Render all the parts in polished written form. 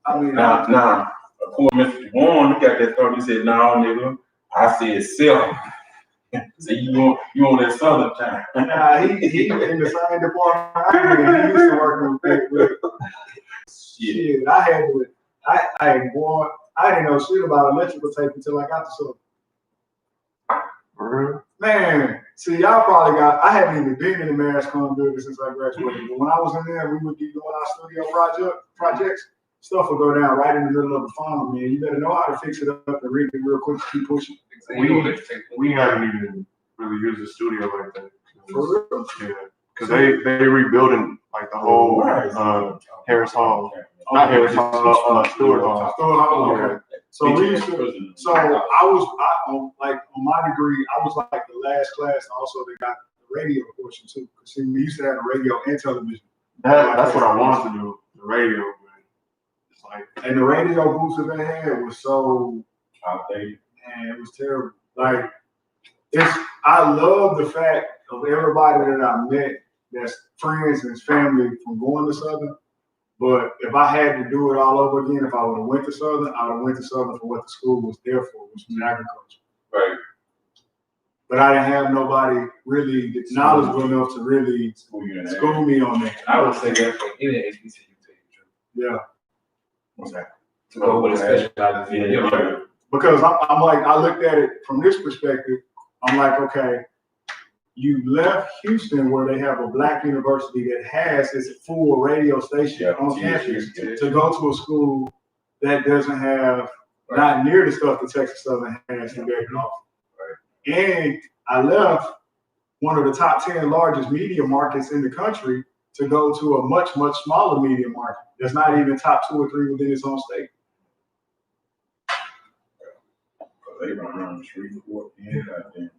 I mean, nah. Poor Mr. Warren, look at that stuff. He said, "No, nigga." I said, "Self." So you on that Southern time? Nah, he in the same department I did. He used to work with shit. I didn't know shit about electrical tape until I got to Southern. Man, see, y'all probably I haven't even been in the Marist Comm building since I graduated. But when I was in there, we would be doing our studio projects. Stuff would go down right in the middle of the farm, man. You better know how to fix it up and read it real quick, keep pushing. We haven't even really used the studio like that. For real? Yeah, because they rebuilding like the whole Harris Hall. Not Harris Hall, Stewart Hall. Stewart Hall, okay. So we used to, on my degree, I was like the last class also that got the radio portion too. Because we used to have the radio and television. That's what I wanted to do, the radio. It's like, and the radio booths that they had was so outdated. Man, it was terrible. Like, I love the fact of everybody that I met that's friends and family from going to Southern. But if I had to do it all over again, if I would have went to Southern, I would have went to Southern for what the school was there for, which was agriculture. Right. But I didn't have nobody really knowledgeable enough to really school me on that. I would say that for any HBCU team. Yeah. What's that? To go with a specialized field. Because I'm like, I looked at it from this perspective. I'm like, okay, you left Houston where they have a black university that has its full radio station on campus to go to a school that doesn't have not near the stuff that Texas Southern has to get off. Right. And I left one of the top 10 largest media markets in the country to go to a much, much smaller media market that's not even top 2 or 3 within its own state. They run around the street for it.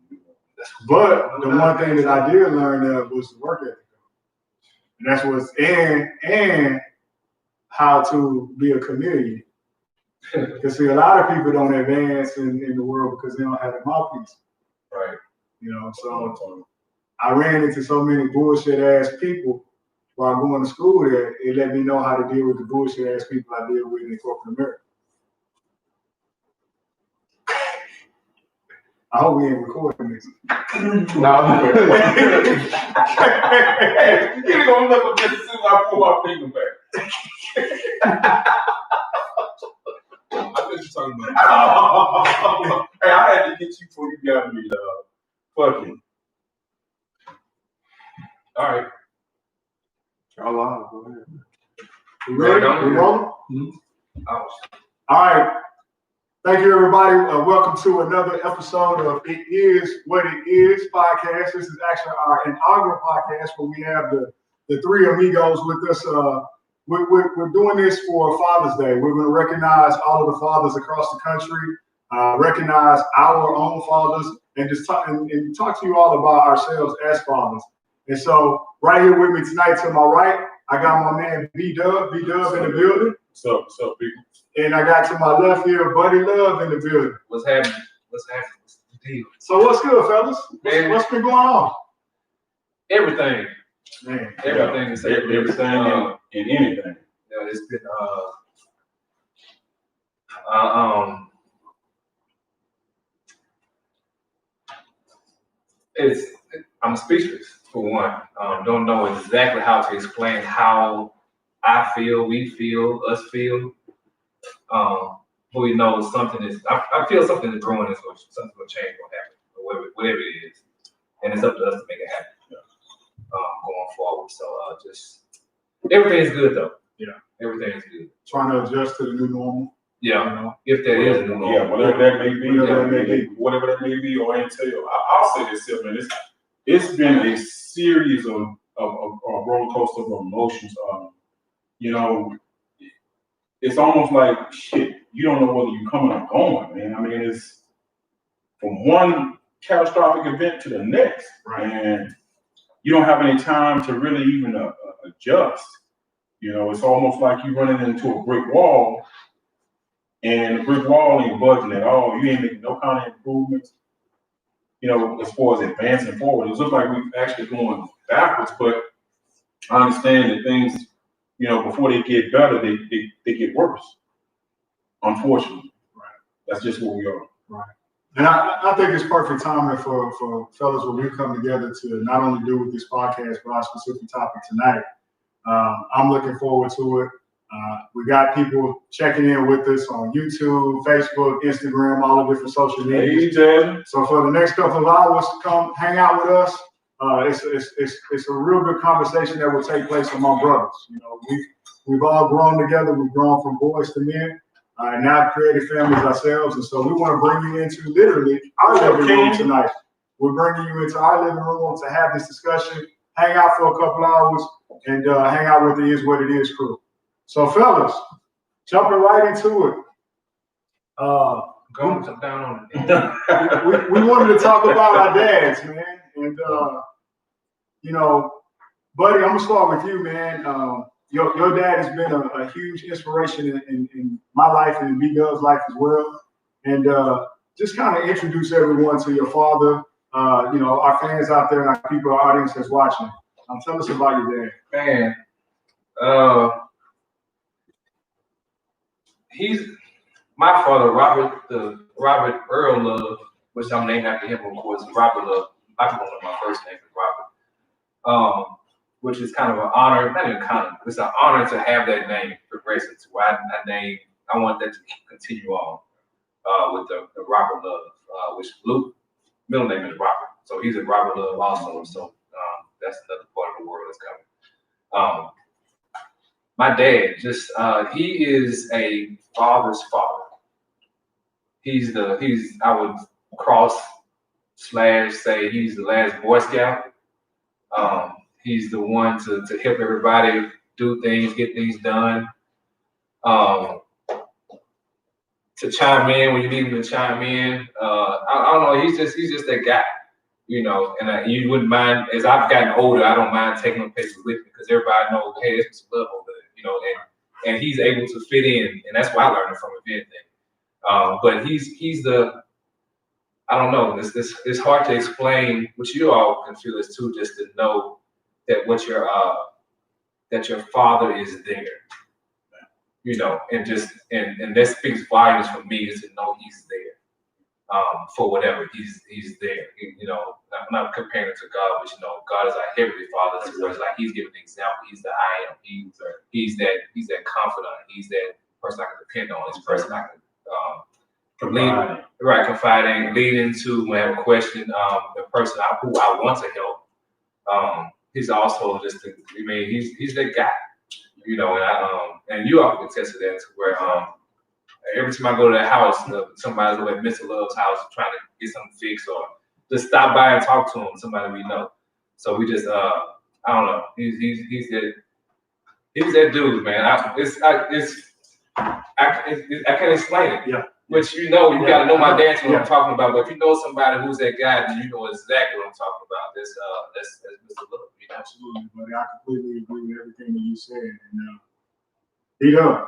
But the one thing that I did learn was the work ethic. And that's what's and how to be a chameleon. Because see, a lot of people don't advance in the world because they don't have a mouthpiece. Right. You know, so I ran into so many bullshit ass people while going to school there. It let me know how to deal with the bullshit ass people I deal with in corporate America. I hope we ain't recording this. No. You're gonna look up just as soon as I pull my finger back. I think you're talking about. Hey, I had to get you before you got me, fucking. All right. Go ahead. You ready? We rolling? All right. Thank you, everybody. Welcome to another episode of It Is What It Is podcast. This is actually our inaugural podcast where we have the three amigos with us. We're doing this for Father's Day. We're going to recognize all of the fathers across the country, recognize our own fathers, and just talk to you all about ourselves as fathers. And so, right here with me tonight, to my right, I got my man B-Dub in the building. What's up, people? And I got to my left here, Buddy Love in the building. What's happening? What's the deal? So what's good, fellas? What's been going on? Everything. Man. Everything is everything and anything. Yeah, it's been I'm speechless for one. Don't know exactly how to explain how I feel, we feel, us feel. But we know something is. I feel something is growing. Something will change. Will happen, or whatever it is, and it's up to us to make it happen. Going forward. So just everything's good though. Yeah, everything is good. Trying to adjust to the new normal. Yeah, you know? If that is the new normal. Yeah, whatever that may be, or entail. I'll say this, man. It's been a series of roller coaster of emotions. You know, it's almost like shit. You don't know whether you're coming or going, man. I mean, it's from one catastrophic event to the next, right? And you don't have any time to really even adjust. You know, it's almost like you're running into a brick wall, and the brick wall ain't budging at all. You ain't making no kind of improvements. You know, as far as advancing forward, it looks like we're actually going backwards. But I understand that things before they get better, they get worse. Unfortunately. Right. That's just where we are. Right. And I think it's perfect timing for fellas when we come together to not only do with this podcast, but our specific topic tonight. I'm looking forward to it. We got people checking in with us on YouTube, Facebook, Instagram, all the different social media. Hey, so for the next couple of hours to come hang out with us, it's a real good conversation that will take place among brothers. We've all grown together. We've grown from boys to men, and now created families ourselves. And so we want to bring you into literally our living room tonight. We're bringing you into our living room to have this discussion, hang out for a couple hours, and hang out with the Is What It Is crew. So, fellas, jumping right into it. Go down on it. we wanted to talk about our dads, man. And, buddy, I'm going to start with you, man. Your dad has been a huge inspiration in my life and in B-Dub's life as well. And just kind of introduce everyone to your father, our fans out there and our people, our audience that's watching. Tell us about your dad. Man, he's my father, Robert Earl Love, which I'm named after him, of course. Robert Love. I can remember my first name is Robert. Which is kind of an honor, not even kind of, it's an honor to have that name progressing to where I want that to continue on with the Robert Love, which Luke, middle name is Robert. So he's a Robert Love also. So that's another part of the world that's coming. My dad, he is a father's father. I would say he's the last Boy Scout. He's the one to help everybody do things, get things done. To chime in when you need him to chime in. I don't know. He's just that guy, And you wouldn't mind. As I've gotten older, I don't mind taking them places with me because everybody knows, hey, there's some love over there, And he's able to fit in, and that's why I learned from him, if anything. But he's the. I don't know. It's hard to explain, which you all can feel this too, just to know that that your father is there, and that speaks volumes for me is to know he's there, for whatever he's there. I'm not comparing it to God, but God is our heavenly Father. So it's like He's giving an example. He's the I am. He's that confidant. He's that person I can depend on. This person I can confiding, lead into when I have a question. The person who I want to help. He's also he's that guy, and you all can attest to that, to where every time I go to that house, somebody's over at Mr. Love's house trying to get something fixed or just stop by and talk to him, somebody we know. So we just I don't know, he's that dude, man. I can't explain it. Yeah. Which you gotta know my dad to know what I'm talking about. But if you know somebody who's that guy, then you know exactly what I'm talking about. That's Mr. Love. Absolutely, buddy. I completely agree with everything that you said. And D-Dub,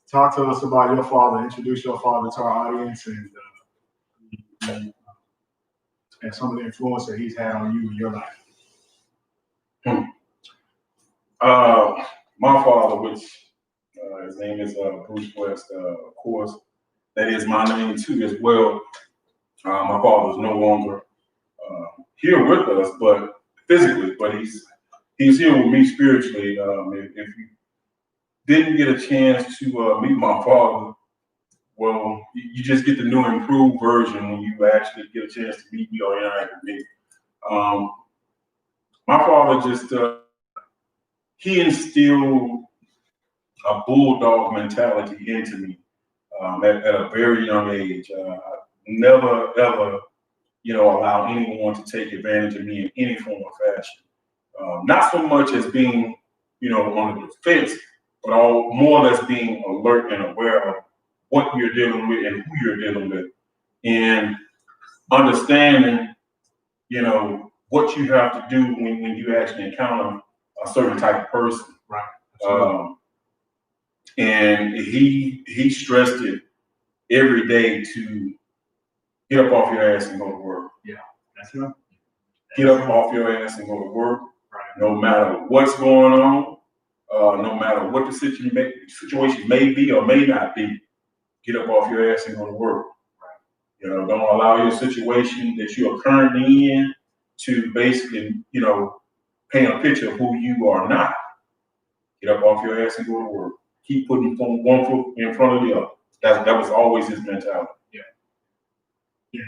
talk to us about your father. Introduce your father to our audience and some of the influence that he's had on you in your life. My father, which his name is Bruce West, of course, that is my name too as well. My father is no longer here with us, but physically, but he's here with me spiritually. If you didn't get a chance to meet my father, well, you just get the new improved version when you actually get a chance to meet me or interact with me. My father just he instilled a bulldog mentality into me at a very young age. Never ever, allow anyone to take advantage of me in any form or fashion. Not so much as being, on the defense, but more or less being alert and aware of what you're dealing with and who you're dealing with, and understanding, what you have to do when you actually encounter a certain type of person. Right. And he stressed it every day to get up off your ass and go to work. Yeah, that's right. Get up off your ass and go to work, right. No matter what's going on. no matter what the situation may be or may not be, get up off your ass and go to work. You know, don't allow your situation that you are currently in to basically, you know, paint a picture of who you are not. Get up off your ass and go to work. Keep putting one foot in front of the other. That was always his mentality. Yeah,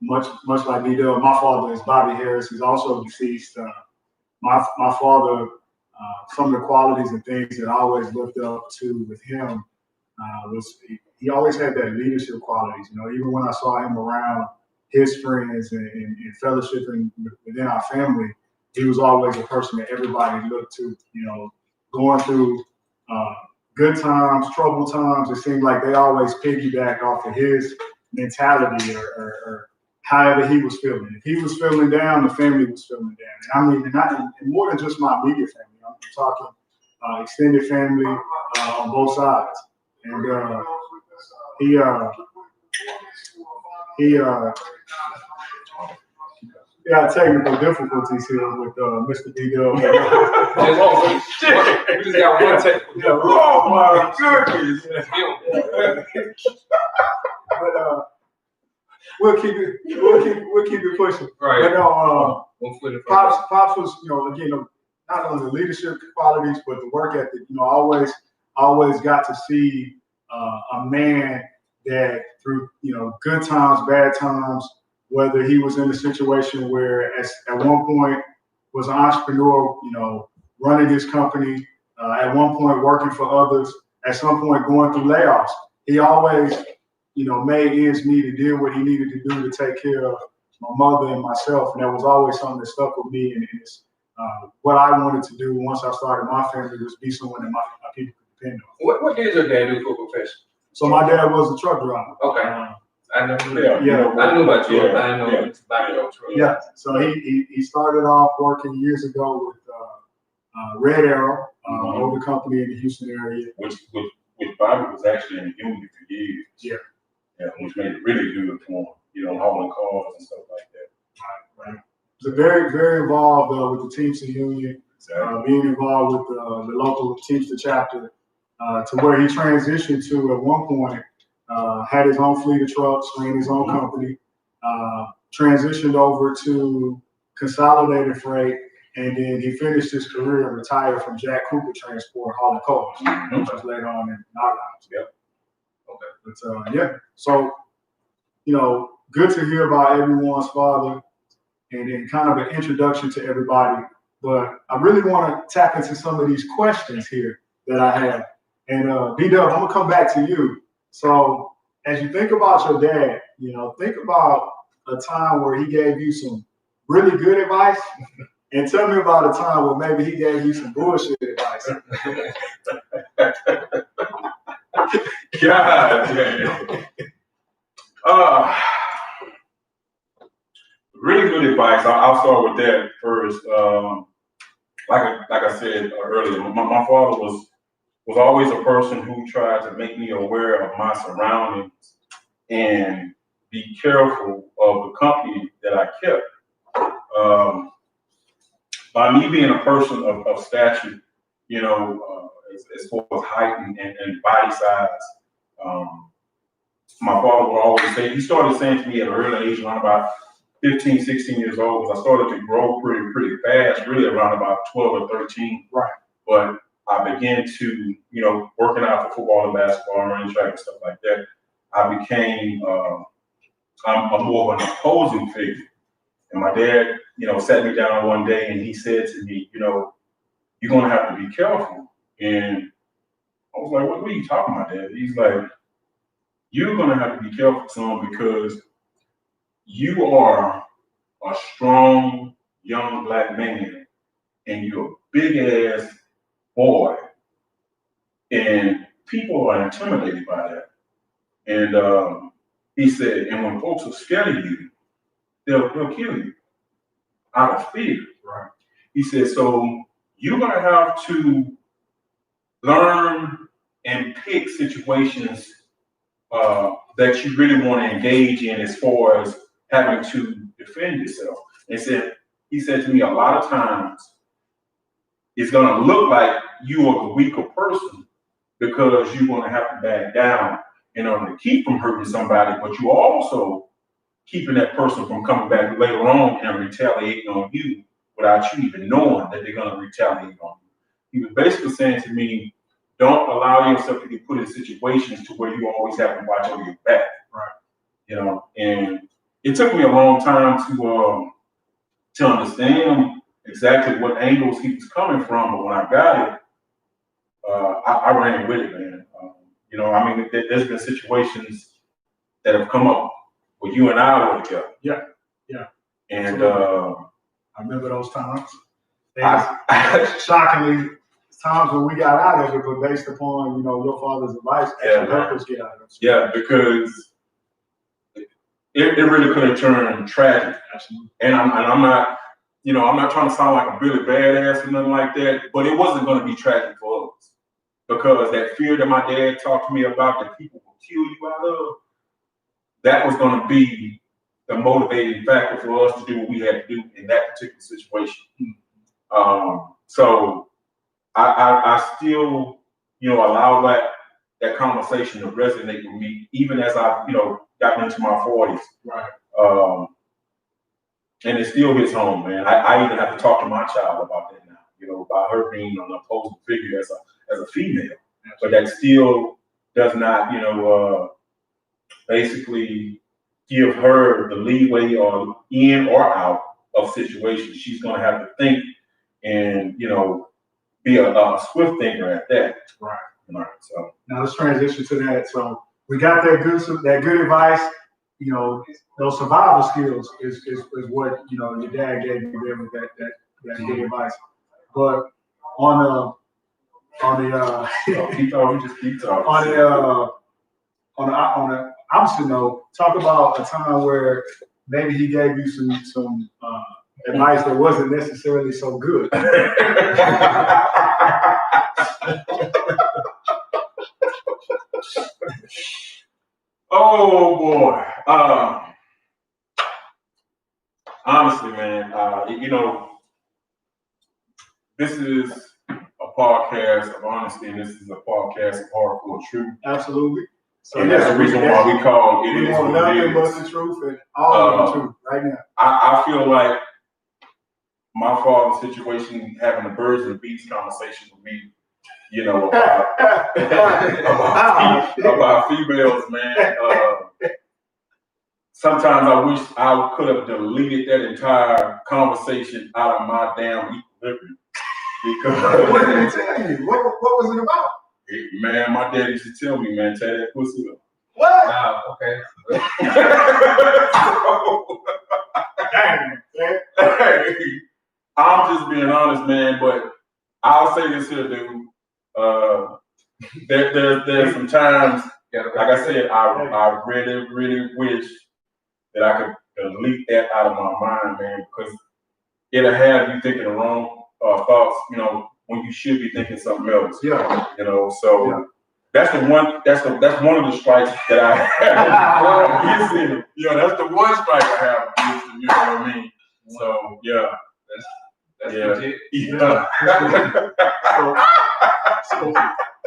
much like D-Dub, my father is Bobby Harris. He's also deceased. My father, some of the qualities and things that I always looked up to with him was he always had that leadership qualities. You know, even when I saw him around his friends and fellowshipping within our family, he was always a person that everybody looked to. You know, going through good times, troubled times, it seemed like they always piggybacked off of his mentality or however he was feeling. If he was feeling down, the family was feeling down. And I mean, and more than just my immediate family. I'm talking extended family on both sides. And he got technical difficulties here with Mr. D-Dub. We just got one technical. Oh my goodness! But we'll keep it pushing. Right. But no, One foot in front. Pops was, you know, again, not only the leadership qualities, but the work ethic. You know, I always got to see a man that through, you know, good times, bad times, whether he was in a situation where at one point was an entrepreneur, you know, running his company, at one point working for others, at some point going through layoffs. He always, you know, made ends meet and did what he needed to do to take care of my mother and myself. And that was always something that stuck with me. And it's what I wanted to do once I started my family was be someone that my people could depend on. What did your dad do for profession? So my dad was a truck driver. Okay. I never knew that. Yeah. I knew about you. Yeah. I didn't know about your truck. Yeah. So he started off working years ago with Red Arrow, older company in the Houston area. Which Bobby was actually in the union for years. Yeah. Yeah, which made it really good for him, you know, hauling cars and stuff like that. Right. So very, very involved with the Teamster Union, Exactly. being involved with the local Teamster chapter, to where he transitioned to at one point, had his own fleet of trucks, ran his own company, transitioned over to Consolidated Freight, and then he finished his career and retired from Jack Cooper Transport, hauling cars, which was later on in our lives. Yep. Okay. But yeah, so, you know, good to hear about everyone's father and then kind of an introduction to everybody. But I really want to tap into some of these questions here that I have. And D-Dub, I'm gonna come back to you. So as you think about your dad, you know, think about a time where he gave you some really good advice, and tell me about a time where maybe he gave you some bullshit advice. God damn. Really good advice. I'll start with that first. Like I said earlier, my father was always a person who tried to make me aware of my surroundings and be careful of the company that I kept. By me being a person of stature, you know, as far as height and body size, my father would always say, he started saying to me at an early age, around about 15, 16 years old, because I started to grow pretty fast, really around about 12 or 13. Right. But I began to, you know, working out for football and basketball and running track and stuff like that, I became I'm more of an opposing figure. And my dad, you know, sat me down one day and he said to me, you know, you're going to have to be careful. And I was like, what are you talking about, Dad? He's like, you're going to have to be careful, son, because you are a strong, young black man and you're a big ass boy. And people are intimidated by that. And he said, and when folks are scared of you, they'll kill you out of fear. Right. He said, so you're going to have to learn and pick situations that you really want to engage in as far as having to defend yourself. And he said to me, a lot of times it's gonna look like you are the weaker person because you're gonna have to back down in order to keep from hurting somebody, but you also keeping that person from coming back later on and retaliating on you without you even knowing that they're gonna retaliate on you. He was basically saying to me, don't allow yourself to get put in situations to where you always have to watch over your back. Right. You know, and it took me a long time to understand exactly what angles he was coming from, but when I got it, I ran with it, man. You know, I mean, there's been situations that have come up where you and I were together. Yeah. And I remember those times. Shockingly, times when we got out of it, but based upon, you know, your father's advice, actually helped us get out of it. Yeah, because it really could have turned tragic. Absolutely. And I'm not, you know, I'm not trying to sound like a Billy Badass or nothing like that, but it wasn't going to be tragic for us because that fear that my dad talked to me about that people will kill you out of, that was going to be the motivating factor for us to do what we had to do in that particular situation. So I still, you know, allow that conversation to resonate with me, even as I, you know, gotten into my 40s. Right. And it still hits home, man. I even have to talk to my child about that now, you know, about her being an opposing figure as a female. But that still does not, you know, basically give her the leeway or in or out of situations. She's going to have to think and, you know, be a swift thinker at that. Right. Right. So now let's transition to that. So we got that good advice. You know, those survival skills is what, you know, your dad gave you there with that good advice. But on the keep talking, just keep talking. On the opposite note, talk about a time where maybe he gave you some advice that wasn't necessarily so good. Oh boy. Honestly, man, you know, this is a podcast of honesty, and this is a podcast of hardcore truth. Absolutely. So and that's the reason why we call it we is want what it nothing but is. the truth and all of the truth right now. I feel like my father's situation, having a birds and bees conversation with me, you know, about females, man. Sometimes I wish I could have deleted that entire conversation out of my damn equilibrium. Because what did he tell you? What was it about? Man, my dad used to tell me, man, tear that pussy up. What? Wow, okay. Dang, man. Hey, I'm just being honest, man, but I'll say this here, dude. There's some times, like I said, I really wish that I could delete that out of my mind, man, because it'll have you thinking the wrong thoughts, you know, when you should be thinking something else. Yeah. You know, so that's one of the strikes that I have. Yeah, that's the one strike I have against him, you know what I mean? So yeah. That's Yeah. legit. Yeah.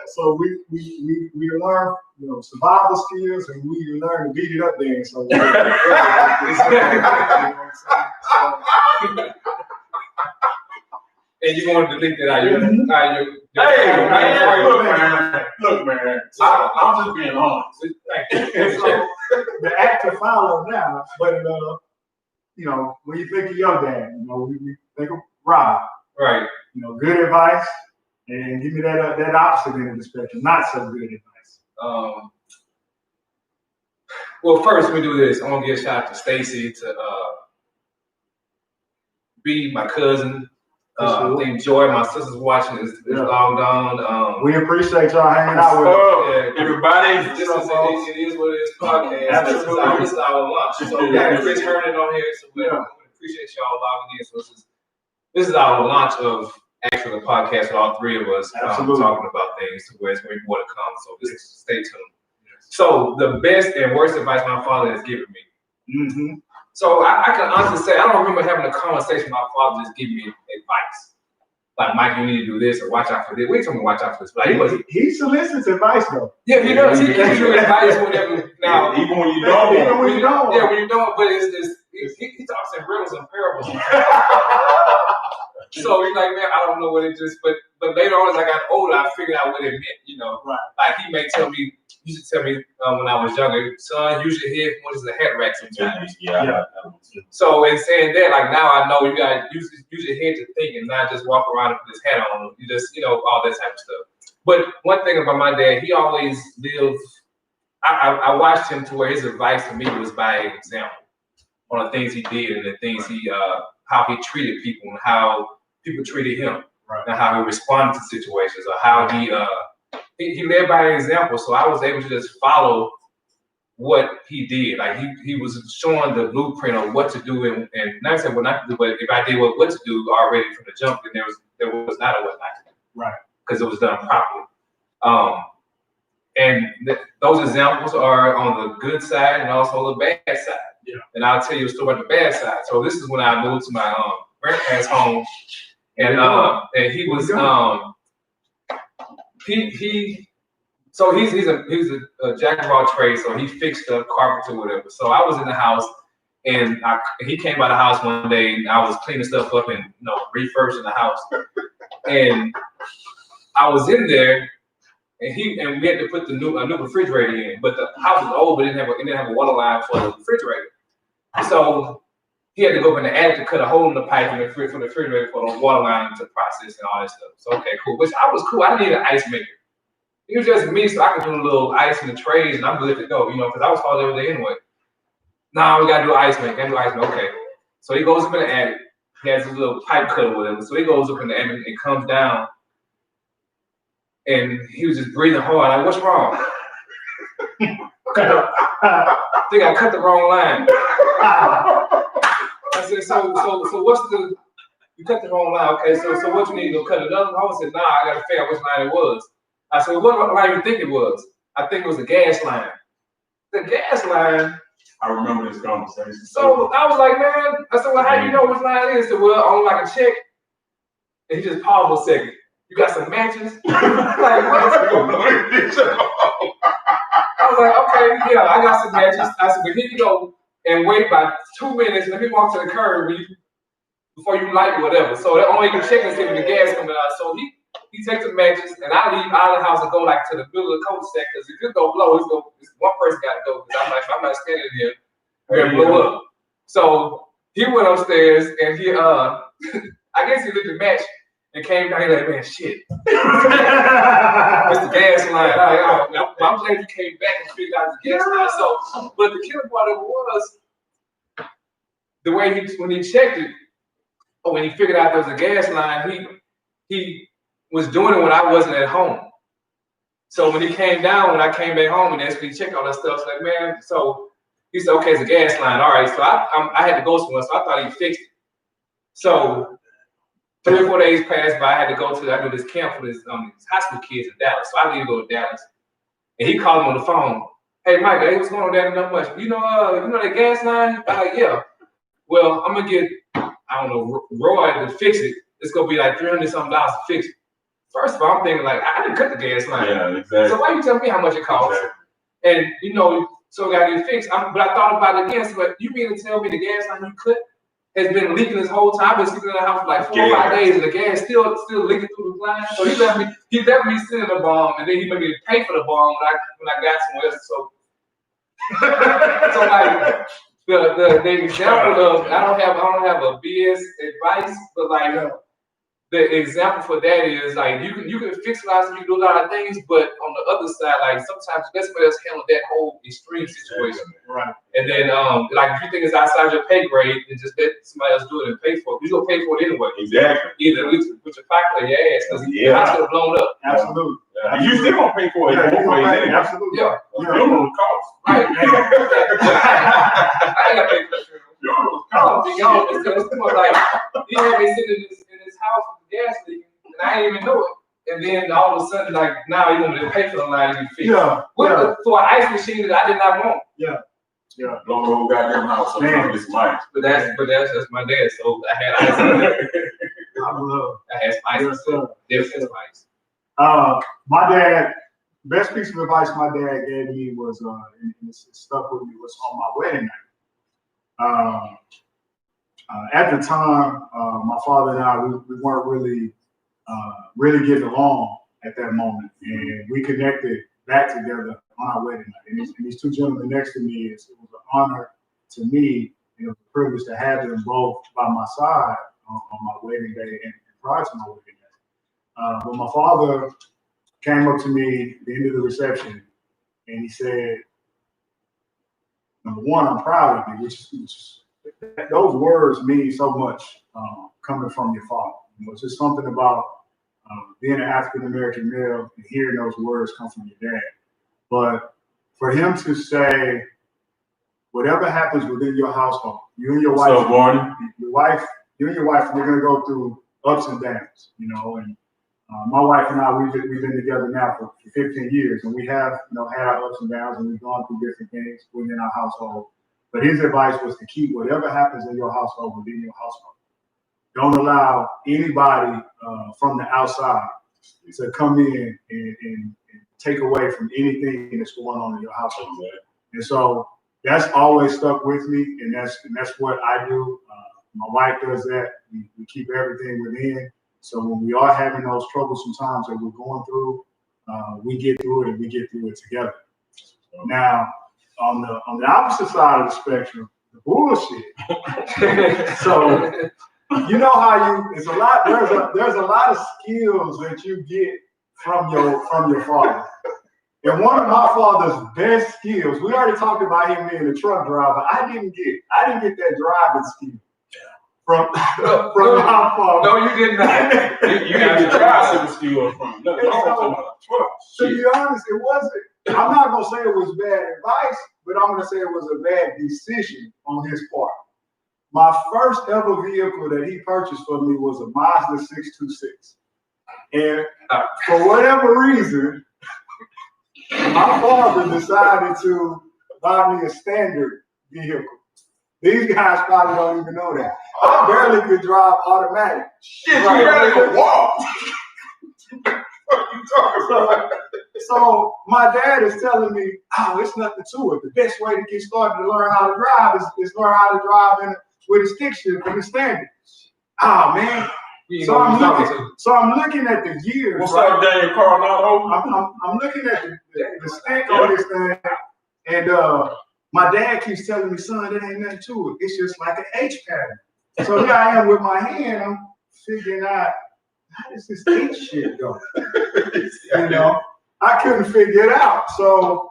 So we learn, you know, survival skills, and we learn to beat it up then. So, you know what I'm saying? And you're going to delete that out of your Hey, look, man. I'm just being honest. So the act to follow now, but you know, when you think of your dad, you know, we think of Rob. Right. You know, good advice, and give me that opposite end of the spectrum, not so good advice. Well, first we do this. I want to give a shout out to Stacy, to B, my cousin. I think Joy, my sister's watching, is logged on. We appreciate y'all hanging out with us. Everybody, This is it is what it is podcast. This is our lunch. So we got Chris Herndon on here, so we appreciate y'all logging in. So this is our launch of actually the podcast with all three of us talking about things to where it's going to be more to come. So just stay tuned. So the best and worst advice my father has given me. Mm-hmm. So I can honestly say I don't remember having a conversation with my father just giving me advice. like, Mike, you need to do this or watch out for this. We told me to watch out for this, but like, he was. He solicits advice though. Yeah, he does. He gives you advice whenever. Now, even when you don't. Even when you don't. Yeah, when you don't. But it's this. He talks in riddles and parables. So he's like, man, I don't know what it just. But later on, as I got older, I figured out what it meant. You know, Right. Like he may tell me. He used to tell me when I was younger, son, use your head when it's a hat rack sometimes. Yeah. So in saying that, like now I know you gotta use your head to think and not just walk around and put his hat on. You just, all that type of stuff. But one thing about my dad, he always lived. I watched him to where his advice to me was by example on the things he did and the things how he treated people and how people treated him, right. And how he responded to situations or how he led by example. So I was able to just follow what he did. Like he was showing the blueprint of what to do and not saying what not to do, but if I did what to do already from the jump, then there was not a what not to do. Right. Because it was done properly. And those examples are on the good side and also the bad side. Yeah. And I'll tell you a story about the bad side. So this is when I moved to my grandparents' home, and he was So he's a jack of all trades. So he fixed the carpet or whatever. So I was in the house, and he came by the house one day, and I was cleaning stuff up and refurbishing the house, and I was in there, and we had to put a new refrigerator in, but the house was old, but it didn't have a water line for the refrigerator. So he had to go up in the attic to cut a hole in the pipe for the refrigerator for the water line to process and all that stuff. So okay, cool. Which I was cool. I didn't need an ice maker. It was just me, so I could do a little ice in the trays, and I'm good to go, because I was calling every day anyway. Nah, we gotta do ice maker. Okay. So he goes up in the attic. He has a little pipe cutter with him. So he goes up in the attic and comes down. And he was just breathing hard. Like, what's wrong? I think I cut the wrong line. I said, so what's you cut the wrong line, okay, so what you need to go cut another line? I said, nah, I gotta figure out which line it was. I said, what line do you think it was? I think it was the gas line. The gas line. I remember this conversation. So I was like, man, I said, well, how do you know which line it is? He said, well, on like a check. And he just paused for a second. You got some matches? Like, what? I was like, okay, yeah, I got some matches. I said, but here you go, and wait about 2 minutes. Let me walk to the curb before you light whatever. So that only can check and see when the gas coming out. So he takes the matches, and I leave out of the house and go like to the middle of the cul-de-sac, because if it go blow, one person got to go. Because I'm not standing here, I'm gonna blow up. So he went upstairs, and he I guess he lit the match. And came down, he's like, man, shit. It's the gas line. I'm glad you came back and figured out the gas line. So, but the killer part of it was the way when he checked it, or when he figured out there was a gas line, he was doing it when I wasn't at home. So when he came down, when I came back home and actually checked all that stuff, it's like, man, so he said, okay, it's a gas line. All right. So I had to go somewhere, so I thought he fixed it. So 3 or 4 days passed by. I had to go to I do this camp for these high school kids in Dallas. So I need to go to Dallas. And he called me on the phone. Hey, Mike, hey, what's going on there? Not much. You know that gas line? I'm like, yeah. Well, I'm gonna get, Roy to fix it. It's gonna be like $300-something to fix it. First of all, I'm thinking like, I didn't cut the gas line. Yeah, exactly. So why you tell me how much it costs? Exactly. And so I gotta get fixed. But I thought about it again. So you mean to tell me the gas line you cut has been leaking this whole time? I've been sleeping in the house for like 4 or 5 days, and the gas still leaking through the line. So he let me sit in the bomb, and then he made me pay for the bomb when I got somewhere else. So like the example of I don't have a BS advice, but like the example for that is like you can fix a lot of things, you can do a lot of things, but on the other side, like sometimes let somebody else handle that whole extreme situation. Right. And then like if you think it's outside your pay grade, then just let somebody else do it and pay for it. You're gonna pay for it anyway. Exactly. Either put your pocket in your ass because the house could have blown up. Absolutely. Yeah. You still gonna pay for it. Absolutely. Yeah. Funeral costs. Right. I ain't gotta pay for it. Funeral costs. It's more like he had me sitting in this house with the gas leaking, and I didn't even know it. And then all of a sudden, like now you want me to pay for the line to be fixed. For an ice machine that I did not want. Yeah. Long old goddamn house. So it's mine. But that's my dad. So I had ice. I love. That has spice. Yes, sir. Different spice. My dad, best piece of advice my dad gave me was, and it stuck with me, was on my wedding night. At the time, my father and I, we weren't really getting along at that moment, and we connected back together on our wedding night. And these two gentlemen next to me, it was an honor to me, and it was a privilege to have them both by my side on my wedding day and prior to my wedding day. But my father came up to me at the end of the reception, and he said, number one, I'm proud of you, which those words mean so much coming from your father. You know, it's just something about being an African-American male and hearing those words come from your dad. But for him to say, whatever happens within your household, you and your wife, you and your wife, you're going to go through ups and downs, you know, and my wife and I, we've been together now for 15 years, and we have, you know, had our ups and downs, and we've gone through different things within our household. But his advice was to keep whatever happens in your household within your household. Don't allow anybody from the outside to come in and take away from anything that's going on in your household. And so that's always stuck with me, and that's what I do. My wife does that. We keep everything within. So when we are having those troublesome times that we're going through, we get through it, and we get through it together. Now, on the opposite side of the spectrum, the bullshit. So you know how there's a lot of skills that you get from your father. And one of my father's best skills, we already talked about him being a truck driver. I didn't get that driving skill from my father. No, you did not. You got to try some skill from. To be honest, it wasn't. I'm not gonna say it was bad advice, but I'm gonna say it was a bad decision on his part. My first ever vehicle that he purchased for me was a Mazda 626. And for whatever reason, my father decided to buy me a standard vehicle. These guys probably don't even know that. I barely could drive automatic. Shit, you barely could walk. What are you talking about? So my dad is telling me, oh, it's nothing to it. The best way to get started to learn how to drive is learn how to drive with a stick shift in the standard. Oh man. So I'm looking at the gears. What's up, Daniel Coronado? I'm looking at the stick on this thing, and my dad keeps telling me, son, there ain't nothing to it. It's just like an H pattern. So here I am with my hand, I'm figuring out, how does this H shit go? You know, I couldn't figure it out. So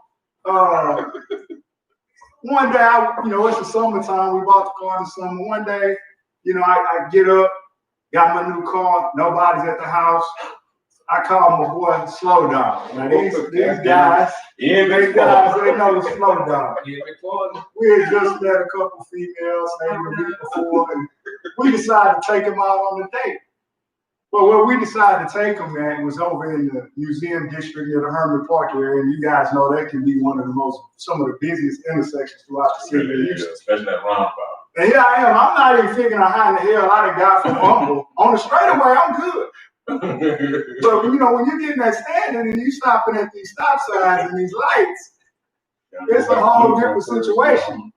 one day, it's the summertime. We bought the car in the summer. One day, I get up, got my new car. Nobody's at the house. I call my boy Slow Dog. Now these guys, they know the Slow Dog. We had just met a couple females maybe a week before, and we decided to take them out on a date. Well, where we decided to take them at was over in the museum district near the Herman Park area, and you guys know that can be some of the busiest intersections throughout the city. Yeah, especially that roundabout. And here I am. I'm not even figuring out how in the hell I done got from Humble. On the straightaway, I'm good. But when you're getting that standard and you stopping at these stop signs and these lights, it's a whole different situation.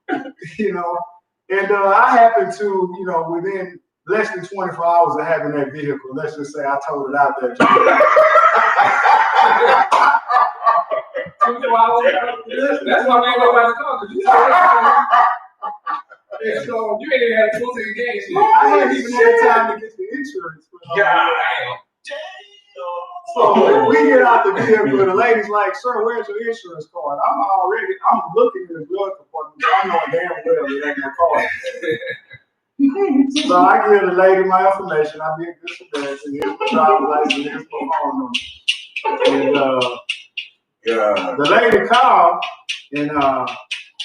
And I happened to, within less than 24 hours of having that vehicle, let's just say I told it out there. That's why we ain't nobody call. So you ain't even had a tool to engage. I hadn't even had time to get the insurance. So we get out the vehicle, and the lady's like, "Sir, where's your insurance card?" I'm looking in the glove compartment. I know damn well it ain't my card. So I give the lady my information. I be a good Samaritan. Here's my driver's license. Here's my phone number. And the lady called, and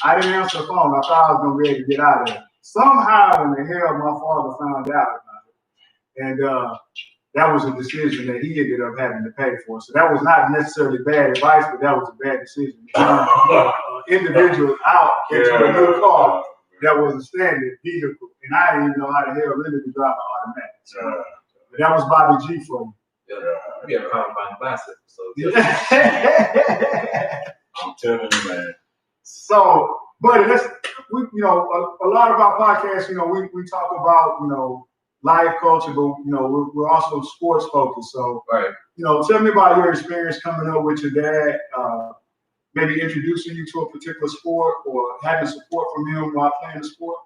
I didn't answer the phone. I thought I was gonna be able to get out of there. Somehow in the hell, my father found out about it, and that was a decision that he ended up having to pay for. So that was not necessarily bad advice, but that was a bad decision. Individual out into a new car that was a standard vehicle, and I didn't even know how the hell really to drive an automatic. That was Bobby G for you. Yeah, Columbine Classic. So I'm telling you, man. So, buddy, a lot of our podcasts, we talk about, life culture, but we're also sports focused. So, right. Tell me about your experience coming up with your dad, maybe introducing you to a particular sport or having support from him while playing the sport.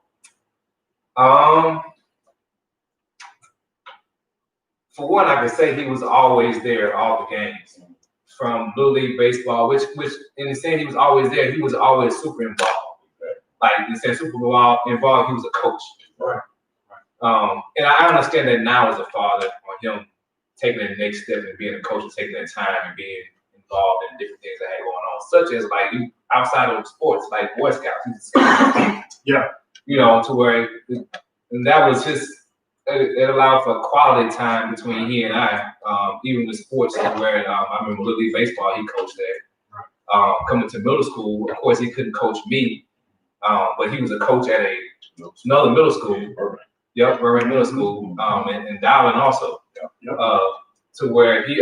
For one, I can say he was always there at all the games, from Little League baseball, which in the sense he was always there. He was always super involved. Like in the sense, super involved. He was a coach. Right. And I understand that now as a father, on him taking the next step and being a coach and taking that time and being involved in different things that had going on, such as like outside of sports, like Boy Scouts. Yeah. To where, and that was just, it allowed for quality time between he and I, even with sports, where I remember Little League baseball, he coached there. Coming to middle school, of course, he couldn't coach me, but he was a coach at another middle school. Yep, Burbank Middle School, and Darwin also. Yep. To where he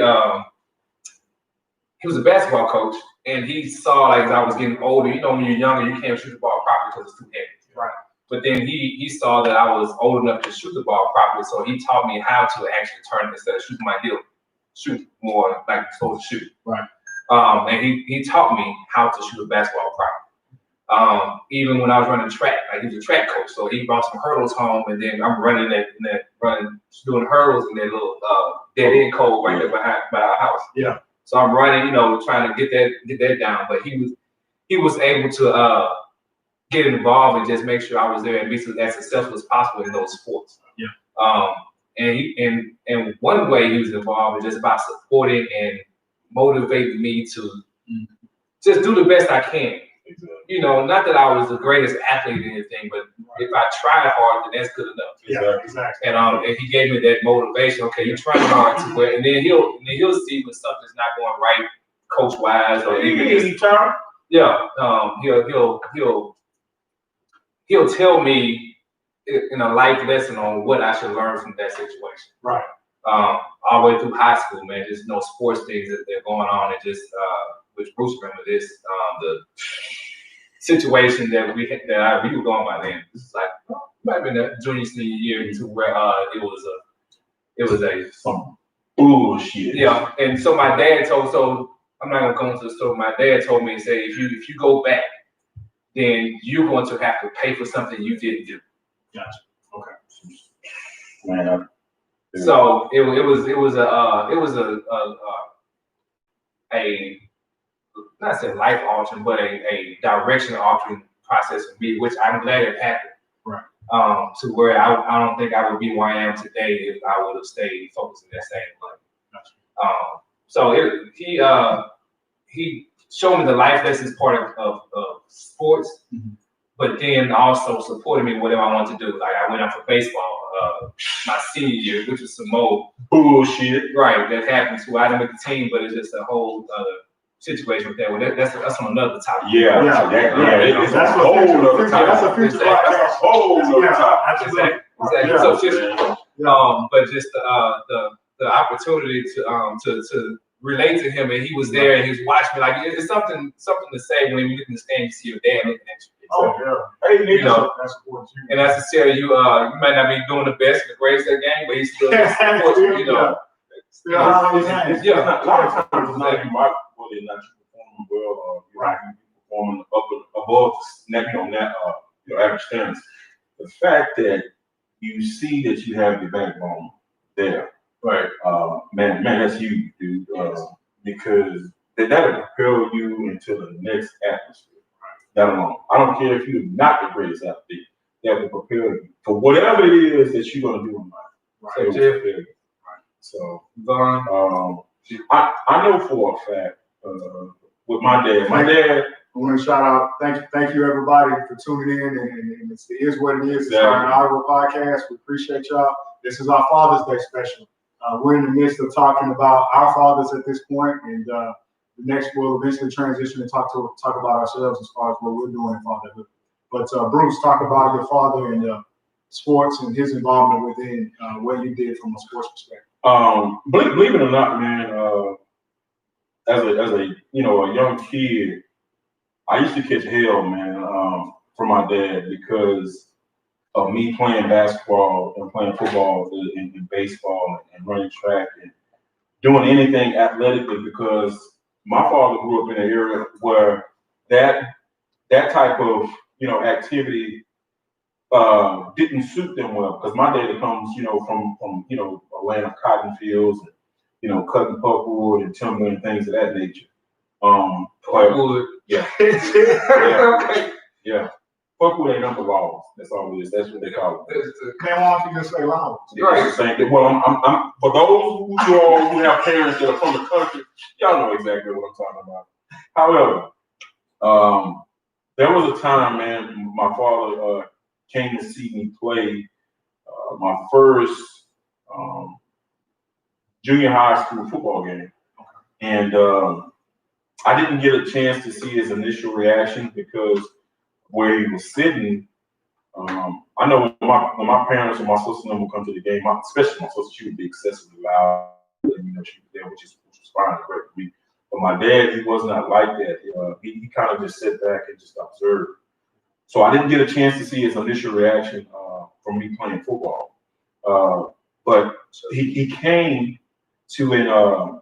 was a basketball coach, and he saw, like, as I was getting older, when you're younger, you can't shoot the ball properly because it's too heavy. Right. But then he saw that I was old enough to shoot the ball properly, so he taught me how to actually turn, instead of shooting my heel, shoot more like you're supposed to shoot. Right. And he taught me how to shoot a basketball properly. Even when I was running track, like he was a track coach, so he brought some hurdles home, and then I'm running doing hurdles in that little dead end cove right there by our house. Yeah. So I'm running, trying to get that down. But he was able to get involved and just make sure I was there and be as successful as possible in those sports. Yeah. And one way he was involved was just about supporting and motivating me to just do the best I can. Exactly. Not that I was the greatest athlete or anything, but if I tried hard, then that's good enough. Yeah, exactly. And he gave me that motivation. Okay, you're trying hard to where, and then he'll see when something's not going right, coach wise, or even just, he'll tell me in a life lesson on what I should learn from that situation. Right. All the way through high school, man, just sports things that they're going on, and just which Bruce remember this, the situation that we were going by then. This is like might have been that junior senior year to where it was some bullshit. Yeah, and so my dad so I'm not gonna go into the story. My dad told me, say, if you go back, then you're going to have to pay for something you didn't do. Gotcha. Okay. Man. So it was a not say life altering, but a direction altering process for me, which I'm glad it happened. Right. To where I don't think I would be where I am today if I would have stayed focused in that same way. Gotcha. So he showed me the life lessons part of sports, but then also supported me in whatever I wanted to do. Like I went out for baseball my senior year, which was some more bullshit. Right, that happened to. I didn't make the team, but it's just a whole other situation with that. Well, that's on another topic. It's a whole other topic. That's a future podcast. That's a whole other topic. Exactly. Yeah. So just but just the opportunity to relate to him, and he was there and he was watching me. Like it's something to say when you look in the stand, you see your dad looking at you. Oh yeah. Hey, nigga, that's important too. And that's to tell you, you might not be doing the best, the greatest at the game, but he still supports you. It's not, a lot of times it's not you might whether or not you're performing well or you're not performing above average standards. The fact that you see that you have the backbone there, right? Man, that's huge, dude. Because that'll propel you into the next atmosphere. That alone. I don't care if you're not the greatest athlete. That will prepare you for whatever it is that you're gonna do in life. Right. So, Vaughn. I know for a fact with my dad. I want to shout out. Thank you everybody for tuning in, and it is what it is. It's our inaugural podcast. We appreciate y'all. This is our Father's Day special. We're in the midst of talking about our fathers at this point, and the next we'll eventually transition and talk about ourselves as far as what we're doing in fatherhood. But Bruce, talk about your father and sports and his involvement within what you did from a sports perspective? Believe it or not, man, as a young kid, I used to catch hell, man, from my dad because of me playing basketball and playing football and baseball and running track and doing anything athletically because my father grew up in an area where that type of activity didn't suit them well because my daddy comes from a land of cotton fields and cutting pulpwood and timber and things of that nature. Pulpwood. Yeah. Okay. Yeah. Pulpwood ain't number laws. That's all it is. That's what they call it. Man, why don't you just say loud? Right. It's the same thing. Well, I'm for those who have parents that are from the country, y'all know exactly what I'm talking about. However, there was a time, man, my father came to see me play my first junior high school football game. And I didn't get a chance to see his initial reaction because where he was sitting, I know when my parents or my sister and them would come to the game, especially my sister, she would be excessively loud. And, she was there, which was fine and great for me. But my dad, he was not like that. He kind of just sat back and just observed. So I didn't get a chance to see his initial reaction from me playing football. But he came to when I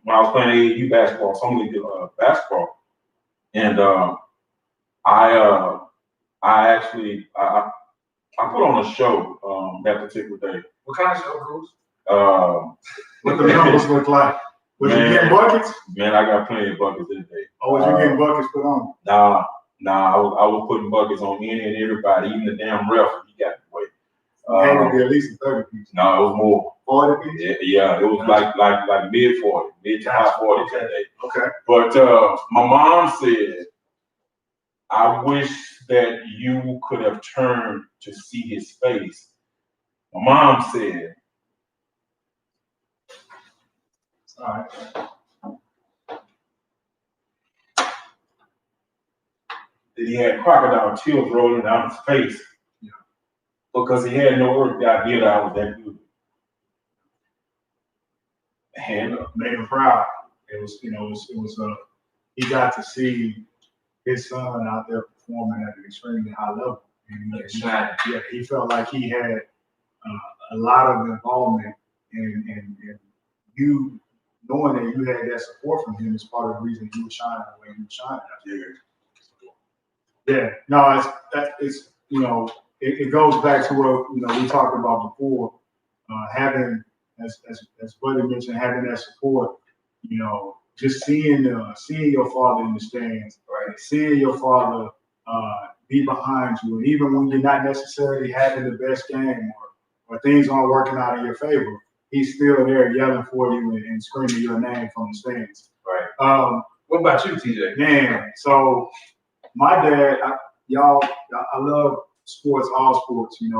was playing AAU basketball, summer league basketball, and I put on a show that particular day. What kind of show, Bruce? What the numbers look like? Was you getting buckets? Man, I got plenty of buckets in the day. Or was you getting buckets put on? Nah, I was putting buckets on any and everybody, even the damn ref. He got away. Had to be at least 30 pieces. No, it was more. 40 pieces? Yeah, it was like mid 40, mid to high 40 that day. Okay. But my mom said, I wish that you could have turned to see his face. My mom said, All right. that he had crocodile tears rolling down his face because he had no earthly idea that I was that good. And Made him proud. It was he got to see his son out there performing at an extremely high level. And he felt like he had a lot of involvement and you knowing that you had that support from him is part of the reason he was shining the way he was shining out there. Yeah, no, it goes back to what we talked about before, having as Buddy mentioned, having that support, just seeing your father in the stands, right? Seeing your father be behind you, and even when you're not necessarily having the best game or things aren't working out in your favor, he's still there yelling for you and screaming your name from the stands. Right. What about you, TJ? Man, so my dad, I love sports, all sports, and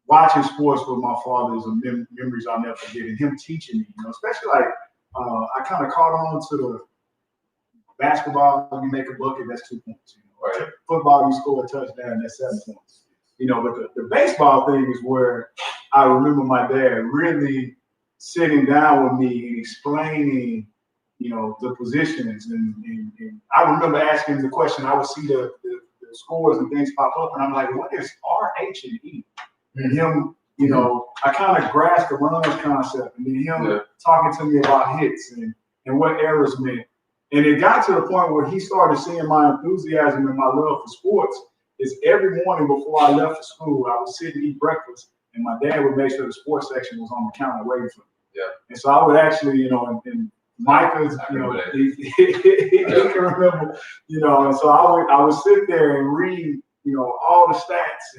watching sports with my father is memories I'll never forget. And him teaching me, especially like I kind of caught on to the basketball. You make a bucket, that's 2 points. Right. Football, you score a touchdown, that's 7 points. But the baseball thing is where I remember my dad really sitting down with me and explaining, the positions. And I remember asking him the question. I would see the scores and things pop up, and I'm like, what is R, H, and E? And him, I kind of grasped the runs concept, and then him talking to me about hits and what errors meant. And it got to the point where he started seeing my enthusiasm and my love for sports. Is every morning before I left for school, I would sit and eat breakfast, and my dad would make sure the sports section was on the counter waiting for me. Yeah. And so I would actually, and Micah's, he can remember, and so I would sit there and read, all the stats,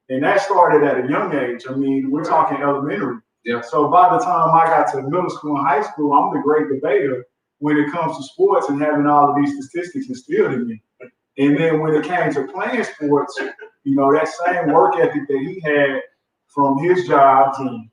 and that started at a young age. I mean, we're talking elementary. Yeah. So by the time I got to middle school and high school, I'm the great debater when it comes to sports and having all of these statistics instilled in me. And then when it came to playing sports, that same work ethic that he had from his job and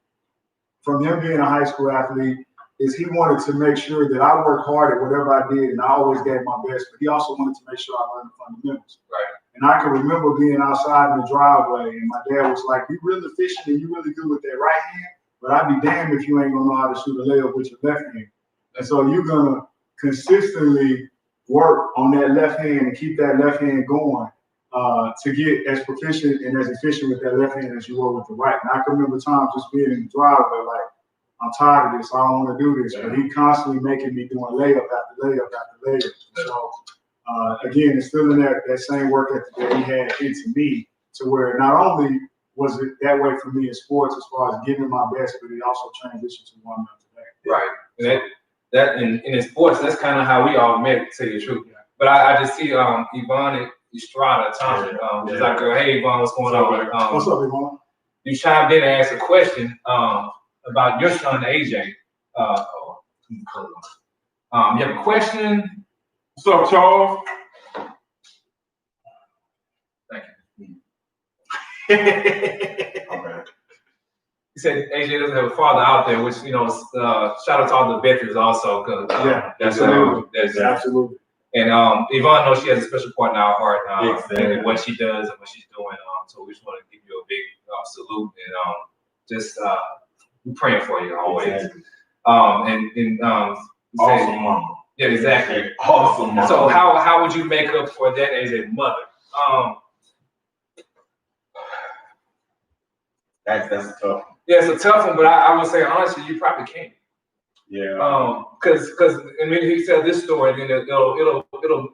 from him being a high school athlete is he wanted to make sure that I worked hard at whatever I did and I always gave my best, but he also wanted to make sure I learned the fundamentals. Right. And I can remember being outside in the driveway, and my dad was like, "You really efficient and you really good with that right hand, but I'd be damned if you ain't gonna know how to shoot a layup with your left hand." And so you're gonna consistently work on that left hand and keep that left hand going to get as proficient and as efficient with that left hand as you were with the right. And I can remember times just being in the driveway like, I'm tired of this. I don't want to do this. But he constantly making me doing layup after layup after layup. So again, it's still in that same work ethic that he had into me, to where not only was it that way for me in sports as far as giving my best, but it also transitioned to one another today. Right. That in sports, that's kind of how we all met, to tell you the truth. Yeah. But I just see Yvonne Estrada Thompson. She's like, "Hey, Yvonne, what's going on?" What's up, Yvonne? You chimed in and asked a question about your son, AJ. You have a question? What's up, Charles? Thank you. Okay. He said AJ doesn't have a father out there, which, shout out to all the veterans also, because that's absolutely. And Yvonne knows she has a special part in our heart, exactly. and what she does and what she's doing. So we just want to give you a big salute and just we're praying for you always. Exactly. Awesome mama. Yeah, exactly. Awesome mama. So how would you make up for that as a mother? That's a tough one. Yeah, it's a tough one, but I would say honestly, you probably can't. Yeah. Because and when he said this story, then it'll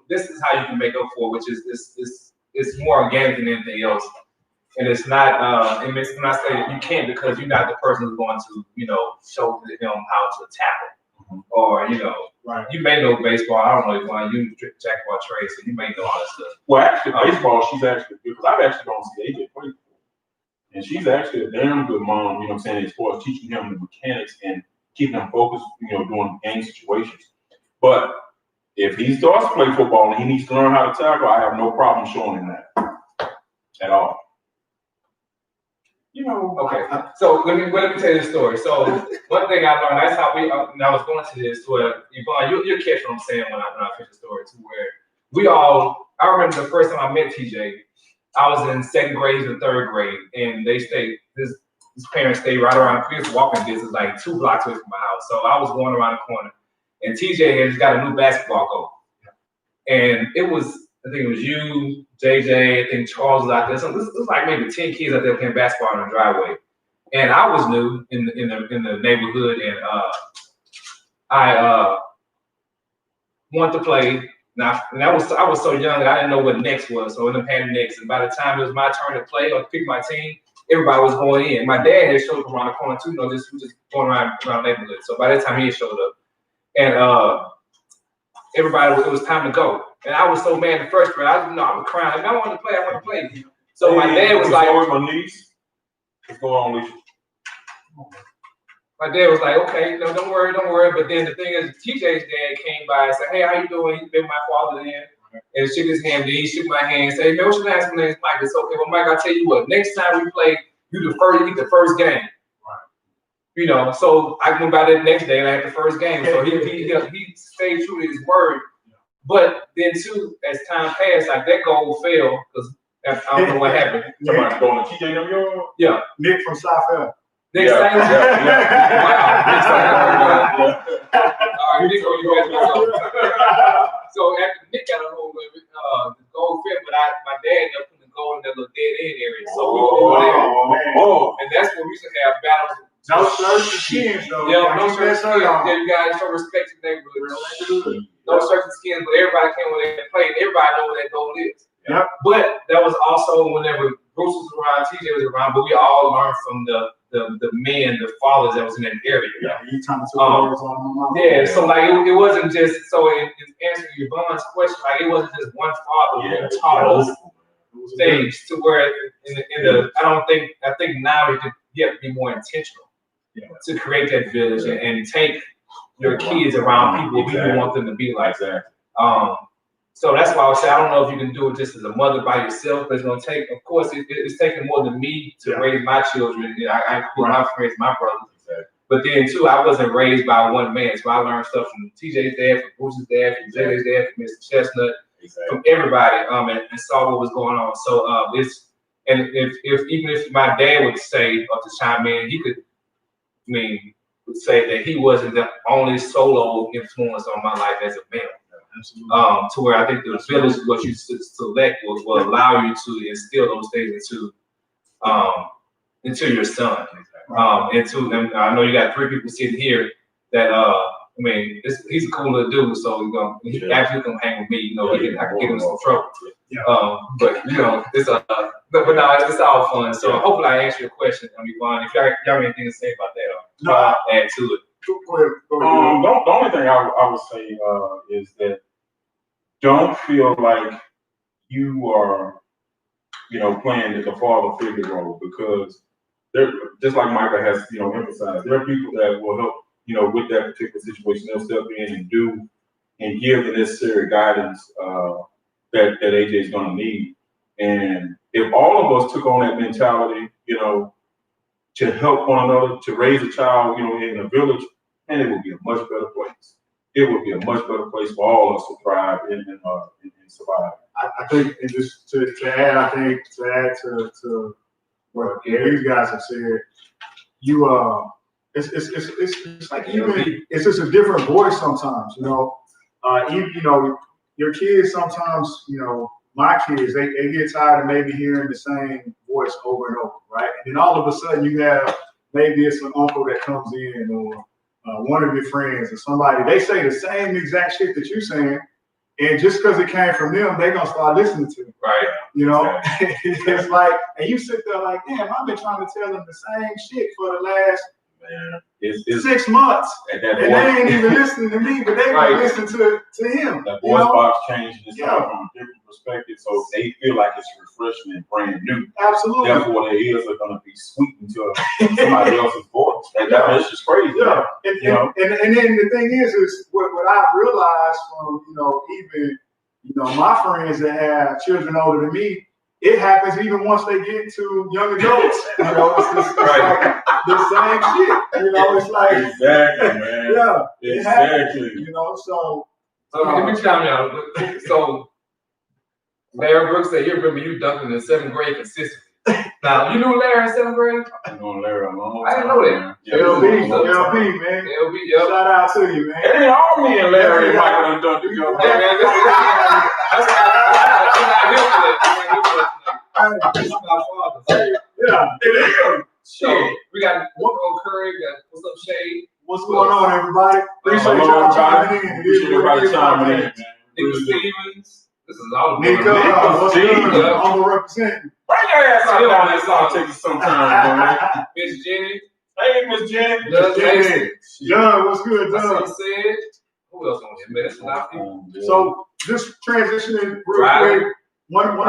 this is how you can make up for it, which is it's more organic than anything else. And it's not when I say you can't, because you're not the person who's going to, show him how to tackle. Or, right. You may know baseball. I don't know if you jack of all trades, so you may know all that stuff. Well, actually, baseball, she's actually, because I've actually gone to see AJ play before. And she's actually a damn good mom, as far as teaching him the mechanics and keeping him focused, during game situations. But if he starts to play football and he needs to learn how to tackle, I have no problem showing him that at all. Okay. So let me tell you the story. So one thing I learned, that's how and I was going to this, where Yvonne, you'll catch what I'm saying when I finish the story too, where I remember the first time I met TJ, I was in second grade and third grade, and they stayed, his parents stayed right around, his walking distance, like 2 blocks away from my house. So I was going around the corner, and TJ had just got a new basketball goal. And I think it was you, JJ, I think Charles was out there. So this was like maybe 10 kids out there playing basketball in the driveway. And I was new in the neighborhood, and I wanted to play. Now, and I was so young that I didn't know what next was. So I ended up having next. And by the time it was my turn to play or to pick my team, everybody was going in. My dad had showed up around the corner too, just going around the neighborhood. So by the time he had showed up, and everybody, it was time to go. And I was so mad in the first grade. I was crying. Like, I want to play. So my dad was like, my niece. What's going on, Lisa? My dad was like, okay, don't worry. But then the thing is, TJ's dad came by and said, hey, how you doing? He's been my father then. And shook his hand. Then he shook my hand and said, hey, man, what's your last name? Mike. It's okay. Well, Mike, I'll tell you what, next time we play, you get the first game. Right. So I went by that next day and I had the first game. So he stayed true to his word. But then too, as time passed, like that goal failed because I don't know what happened. Somebody going to TJ New York? Yeah. Nick from Southfield. Next time. Wow. Next time. All right, Nick, you guys. So after Nick got a hold of it, the goal failed, but my dad ended up putting the goal in that little dead end area. So we were there. And that's when we used to have battles. No shirts and skins, though. Yeah, no shirts and skins. Yeah, you guys show respect to the neighborhood. No shirts and skins, but everybody came when they played. Everybody know what that goal is. Yep. But that was also whenever Bruce was around, TJ was around, but we all learned from the men, the fathers that was in that area. Yeah, you talking to words on my mom. Yeah, so like it wasn't just in answering Yvonne's question, like it wasn't just one father who taught us things to where I think now you have to be more intentional to create that village and take your kids around people who you want them to be like. So that's why I would say I don't know if you can do it just as a mother by yourself, but it's going to take, of course, it's taking more than me to raise my children. I include my friends, my brothers. But then, too, I wasn't raised by one man. So I learned stuff from TJ's dad, from Bruce's dad, from JJ's dad, from Mr. Chestnut. from everybody, and saw what was going on. So and if even if my dad would say or to chime in, he could, would say that he wasn't the only solo influence on my life as a male. To where I think the village, what you select, will allow you to instill those things into your son. And I know you got 3 people sitting here that he's a cool little dude, so he actually gonna hang with me. I can get him some trouble. But it's but no, it's all fun. So hopefully I answered your question. Vaughn, if y'all have anything to say about that, add to it. Go ahead. The only thing I would say is that don't feel like you are, playing the father figure role, because there, just like Micah has, emphasized, there are people that will help, with that particular situation. They'll step in and do and give the necessary guidance that AJ is going to need. And if all of us took on that mentality, to help one another, to raise a child, in a village, and it would be a much better place. It would be a much better place for all of us to thrive and survive. I think, and just to add to what these guys have said, it's like it's just a different voice sometimes. Your kids sometimes, my kids, they get tired of maybe hearing the same voice over and over, right? And then all of a sudden you have, maybe it's an uncle that comes in, or one of your friends or somebody, they say the same exact shit that you're saying, and just because it came from them, they're gonna start listening to it. Right. It's like, and you sit there like, damn, I've been trying to tell them the same shit for the last 6 months, and they ain't even listening to me, but they can listen to him. That voice box changing is coming from a different perspective, so they feel like it's refreshing and brand new. Absolutely. Therefore, their ears are going to be sweetened to somebody else's voice. That's just crazy. Yeah. And then the thing is what I've realized from even my friends that have children older than me, it happens even once they get to young adults. It's just like the same shit. It's like exactly, man. Yeah, exactly. So let me chime in. So Larry Brooks said, "You remember you dunked in the 7th grade consistently." Now you knew Larry in 7th grade. I know Larry a long time. I didn't know that. LB, man. LB, yep. Shout out to you, man. It ain't all me and Larry and Michael done dunked together. Yeah, man. This is my father. Yeah, it is. So we got What's Curry, we got What's Up Shade. What's going on, everybody? Appreciate Hello, y'all chiming in. Appreciate everybody chiming in, man. Nico Stevens. This is all the Nico, what's good? I'm representing. Bring your ass out down this song. Take you some time, man. Miss Jenny. Hey, Miss Jenny. John, what's good, John? Said. Who else on here, man? That's a lot of people. So just transitioning real quick. One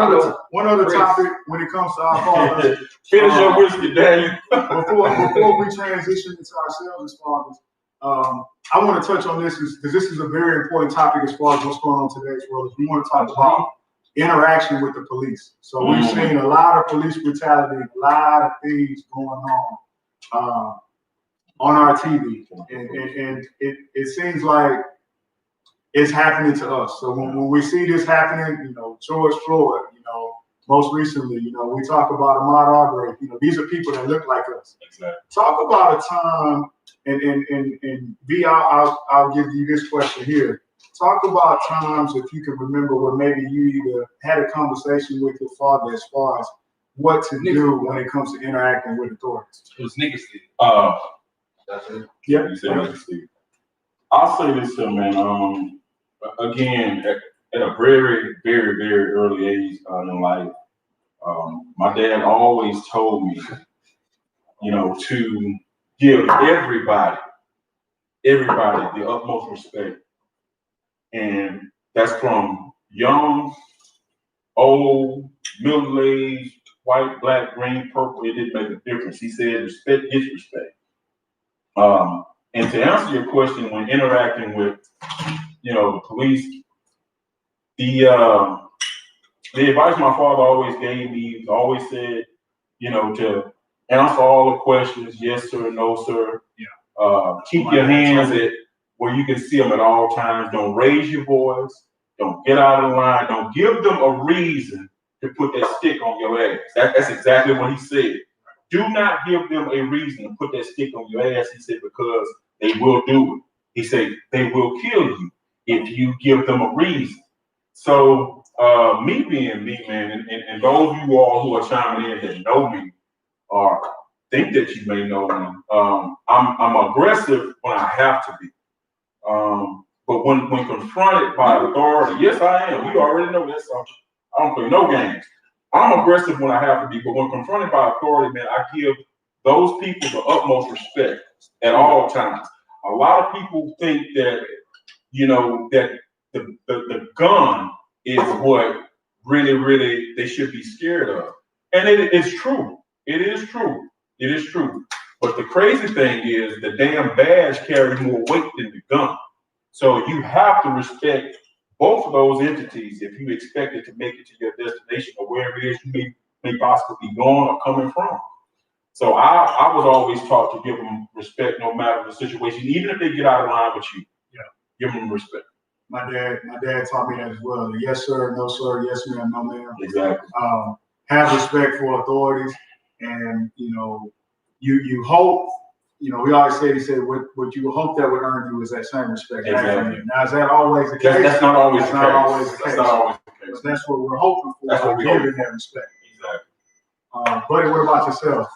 other topic when it comes to our fathers. Finish your whiskey, Daniel. Before we transition into ourselves as fathers, I want to touch on this because this is a very important topic as far as what's going on today as well. We want to talk about interaction with the police. So we've seen a lot of police brutality, a lot of things going on our TV, and it seems like it's happening to us. So when we see this happening, George Floyd, most recently, we talk about Ahmaud Arbery. These are people that look like us. Exactly. Talk about a time, and V, I'll give you this question here. Talk about times, if you can remember, where maybe you either had a conversation with your father as far as what to do when it comes to interacting with authorities. It was niggas. That's it. Yeah. You said niggas. I'll say this here, man. Again, at a very, very, very early age in life, my dad always told me, to give everybody the utmost respect. And that's from young, old, middle-aged, white, black, green, purple. It didn't make a difference. He said, respect is respect. And to answer your question, when interacting with, the police, the advice my father always gave me, always said, to answer all the questions, yes, sir, no, sir. Yeah. Keep your hands at where you can see them at all times. Don't raise your voice. Don't get out of the line. Don't give them a reason to put that stick on your ass. That's exactly what he said. Do not give them a reason to put that stick on your ass, he said, because they will do it. He said they will kill you if you give them a reason. So me being me, man, and those of you all who are chiming in that know me or think that you may know me, I'm aggressive when I have to be. But when confronted by authority, yes, I am. You already know that. So I don't play no games. I'm aggressive when I have to be, but when confronted by authority, man, I give those people the utmost respect at all times. A lot of people think that, that the gun is what really they should be scared of. And it is true. It is true. It is true. But the crazy thing is the damn badge carries more weight than the gun. So you have to respect both of those entities if you expect it to make it to your destination or wherever it is you may possibly be going or coming from. So I was always taught to give them respect no matter the situation, even if they get out of line with you. Yeah, give them respect. My dad taught me that as well. Yes, sir, no, sir, yes, ma'am, no, ma'am. Exactly. Have respect for authorities, and you hope. We always he said, what you hope that would earn you is that same respect. Exactly. Now, is that always the case? That's not always the case. Not always the case. That's not always the case. But that's what we're hoping for. That's what we're giving that respect. Exactly. Buddy, what about yourself?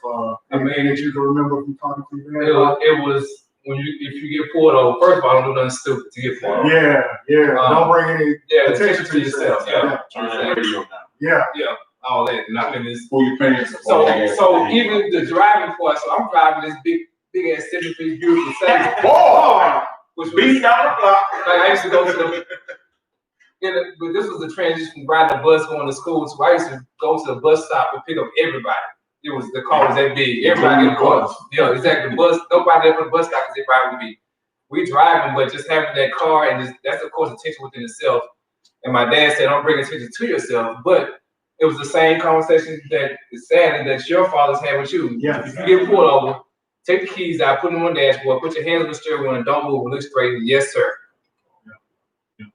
Anything that you can remember from talking to you? It was when if you get pulled over. First of all, don't do nothing stupid to get pulled over. Yeah. Don't bring any attention to yourself. Yeah. Turn that radio down. Yeah. All that. Not in this. Pull your pants. So even the driving part. So I'm driving this big ass 70-feet beautiful Mercedes. Boy, which was beat down the block. Like I used to go to the. But this was the transition from riding the bus going to school. So I used to go to the bus stop and pick up everybody. The car was that big. Everybody in the car. Yeah, exactly. The bus. Nobody left the bus stop because everybody would be. We driving, but just having that car and that's of course attention within itself. And my dad said, "Don't bring attention to yourself," but it was the same conversation that is sad that your fathers had with you. Yeah. If you get pulled over, take the keys out, put them on the dashboard, put your hands on the steering wheel, and don't move, look straight, and yes, sir.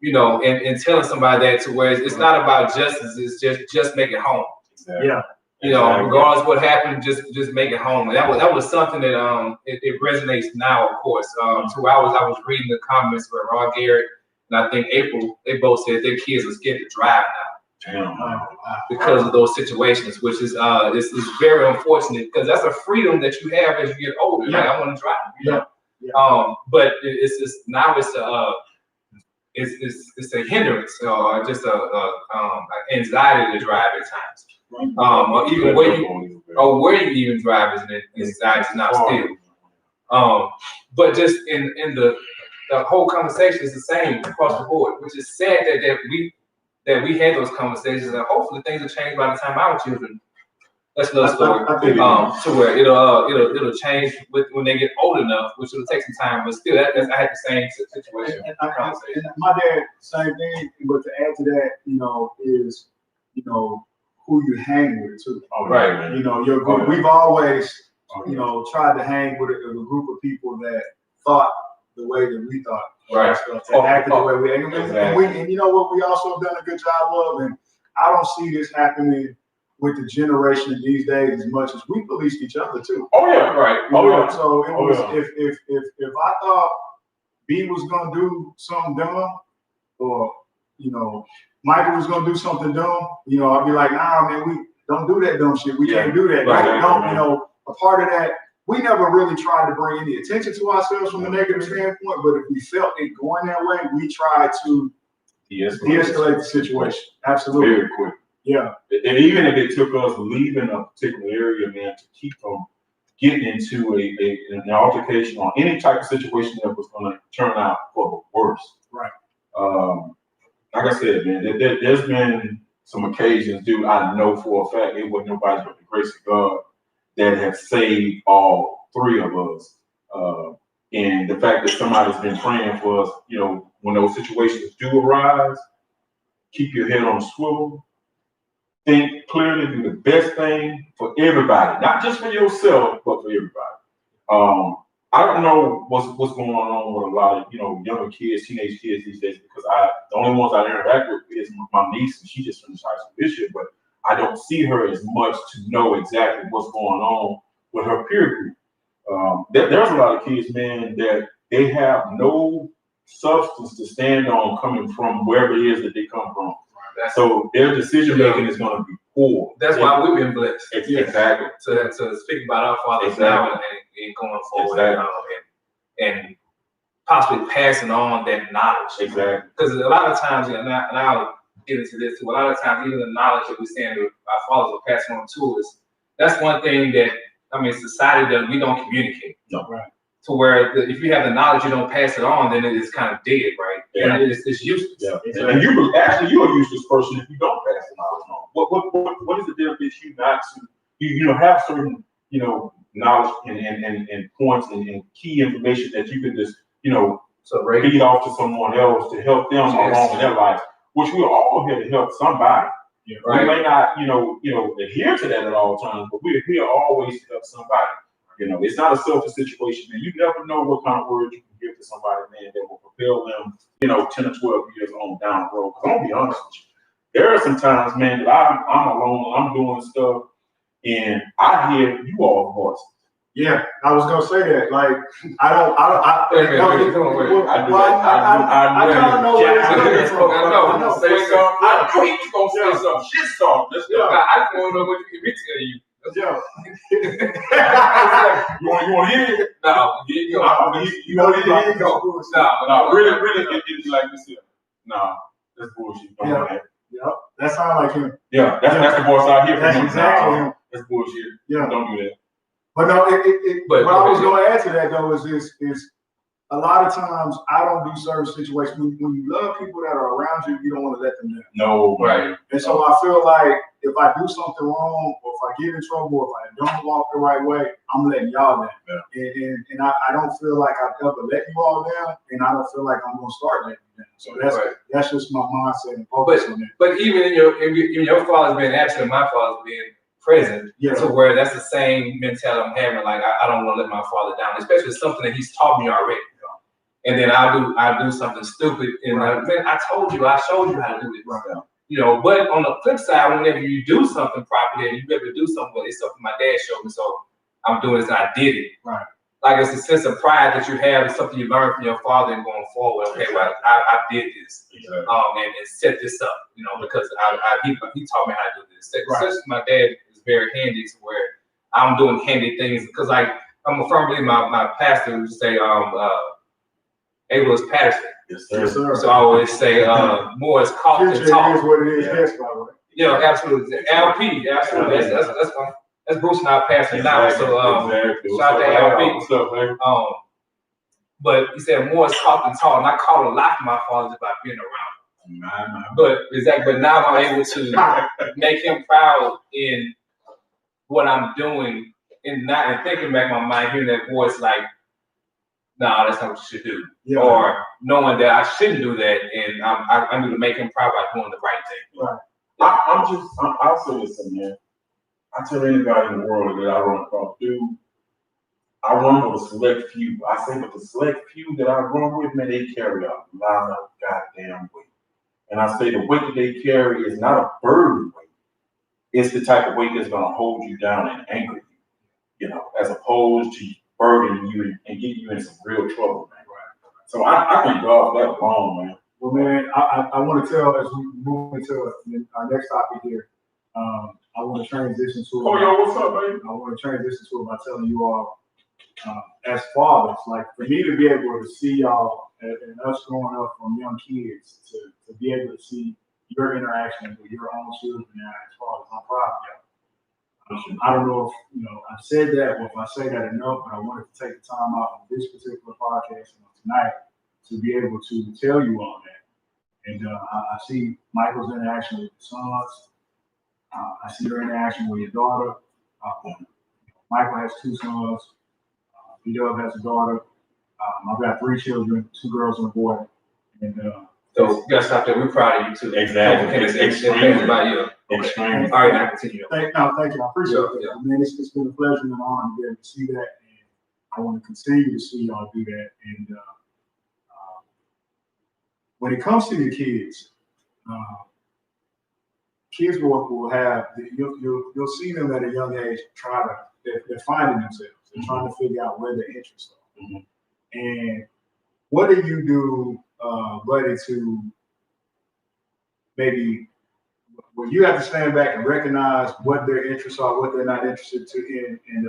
And telling somebody that to where it's not about justice, it's just make it home. Yeah. Regardless of what happened, just make it home. And that was something that it resonates now, of course. So I was reading the comments where Ron Garrett and I think April, they both said their kids are scared to drive now. Because of those situations, which is very unfortunate because that's a freedom that you have as you get older. Yeah. Like I want to drive, but it's just now it's a hindrance or just a anxiety to drive at times. Or even where you even drive is an anxiety now still. But just in the whole conversation is the same across the board, which is sad that we had those conversations, and hopefully things will change by the time our children. That's another story. To where it'll change when they get old enough, which will take some time. But still, I had the same situation. And my dad, same thing. But to add to that, is who you hang with too. Right. Your group. We've always, tried to hang with a group of people that thought the way that we thought. Right. That acted the way we acted. And you know what we also have done a good job of, and I don't see this happening with the generation these days as much as we policed each other too. Oh yeah, right. So it was if I thought B was gonna do something dumb, or Michael was gonna do something dumb, I'd be like, nah, man, we don't do that dumb shit. We can't do that. Right. A part of that. We never really tried to bring any attention to ourselves from a negative standpoint, but if we felt it going that way, we tried to de-escalate the situation. Absolutely. Very quick. Yeah. And even if it took us leaving a particular area, man, to keep from getting into an altercation or any type of situation that was going to turn out for the worst. Right. Like I said, man, there's been some occasions, dude, I know for a fact it wasn't nobody but the grace of God that have saved all three of us. And the fact that somebody's been praying for us, when those situations do arise, keep your head on a swivel, think clearly, do the best thing for everybody, not just for yourself, but for everybody. I don't know what's going on with a lot of younger kids, teenage kids these days, because the only ones I interact with is my niece, and she just finished high school this year, but I don't see her as much to know exactly what's going on with her peer group. There's a lot of kids, man, that they have no substance to stand on coming from wherever it is that they come from. So their decision making is going to be poor. That's why we've been blessed. Exactly. To speak about our fathers now and going forward, and possibly passing on that knowledge. Exactly. Because a lot of times, and I'll get into this too, a lot of times, even the knowledge that we're saying that our fathers are passing on to us, that's one thing that, society does, we don't communicate. No. Right. To where if you have the knowledge, you don't pass it on, then it is kind of dead, right? Yeah. And it's useless. Yeah. And you're a useless person if you don't pass the knowledge on. What is the difference you not to you have certain knowledge and points and key information that you can just feed off to someone else to help them along in their life, which we're all here to help somebody. Yeah, right. We may not adhere to that at all times, but we're here always to help somebody. It's not a selfish situation, man. You never know what kind of words you can give to somebody, man, that will propel them, 10 or 12 years on down the road. Because I'm gonna be honest with you, there are some times, man, that I'm alone, I'm doing stuff, and I hear you all's voices. Yeah, I was gonna say that. Like, I kind of know where it's coming from. I know he was gonna say some shit stuff. I just want to know what you can tell you. Yeah. You want to hear it? No. You want to hear it? No. Really, it's like this here. No, that's bullshit. Yeah. That sounds like him. Yeah, that's the voice I hear from him. Exactly him. That's bullshit. Yeah. Don't do that. But no, what I was going to add to that though is a lot of times I don't do certain situations. When you love people that are around you, you don't want to let them down. No, right. And so I feel like if I do something wrong, or if I get in trouble, or if I don't walk the right way, I'm letting y'all down. Yeah. And I don't feel like I've ever let you all down, and I don't feel like I'm going to start letting you down. So that's just my mindset and focus on that. But even in your father's being absent, my father's being present, to where that's the same mentality I'm having. Like I don't want to let my father down, especially something that he's taught me already. And then I do something stupid, and man, I told you, I showed you how to do it. Right. But on the flip side, whenever you do something properly and you able to do something, well, it's something my dad showed me, so I'm doing this and I did it. Right. Like it's a sense of pride that you have. It's something you learn from your father and going forward. Okay, well, I did this, and set this up, because he taught me how to do this. Especially my dad is very handy to where I'm doing handy things, because I'm a firm believer. My pastor would say, Abel Patterson. Yes, sir. So I always say, more is caught than taught. Is what it is. Yes, by the way. Yeah, absolutely. LP, absolutely. That's Bruce and I pastor now. So shout out to LP. What's up, man? But he said more is caught than taught, and I caught a lot from my father just by being around him. But now I'm able to make him proud in what I'm doing, and thinking back in my mind, hearing that voice like, "No, that's not what you should do," or knowing that I shouldn't do that, and I'm going to make him proud by doing the right thing. Right. I'll say this, man. I tell anybody in the world that I run across, dude, I run with a select few. I say with the select few that I run with, man, they carry a lot of goddamn weight. And I say the weight that they carry is not a burden weight. It's the type of weight that's going to hold you down and anchor you, as opposed to burden you and get you in some real trouble, man. Right. So I think God that alone, man. Well, man, I want to tell, as we move into our next topic here, I want to transition to. Oh, yo, what's up, baby? I want to transition to by telling you all, as fathers, like for me to be able to see y'all and us growing up from young kids to be able to see your interactions with your own children now as fathers, I'm proud of y'all. I don't know if I've said that or if I say that enough, but I wanted to take the time out on this particular podcast tonight to be able to tell you all that. And I see Michael's interaction with his sons. I see your interaction with your daughter. Michael has 2 sons. B-Dub has a daughter. I've got 3 children, 2 girls and a boy. And so you gotta stop there. We're proud of you too. Exactly. Extremely. Extremely. All right, now continue. Thank you. I appreciate that. Man, it's been a pleasure and an honor to be able to see that. And I want to continue to see y'all do that. And when it comes to your kids, kids will have, you'll see them at a young age they're finding themselves. They're trying to figure out where their interests are. Mm-hmm. And what do you do, buddy, to maybe where you have to stand back and recognize what their interests are, what they're not interested in, and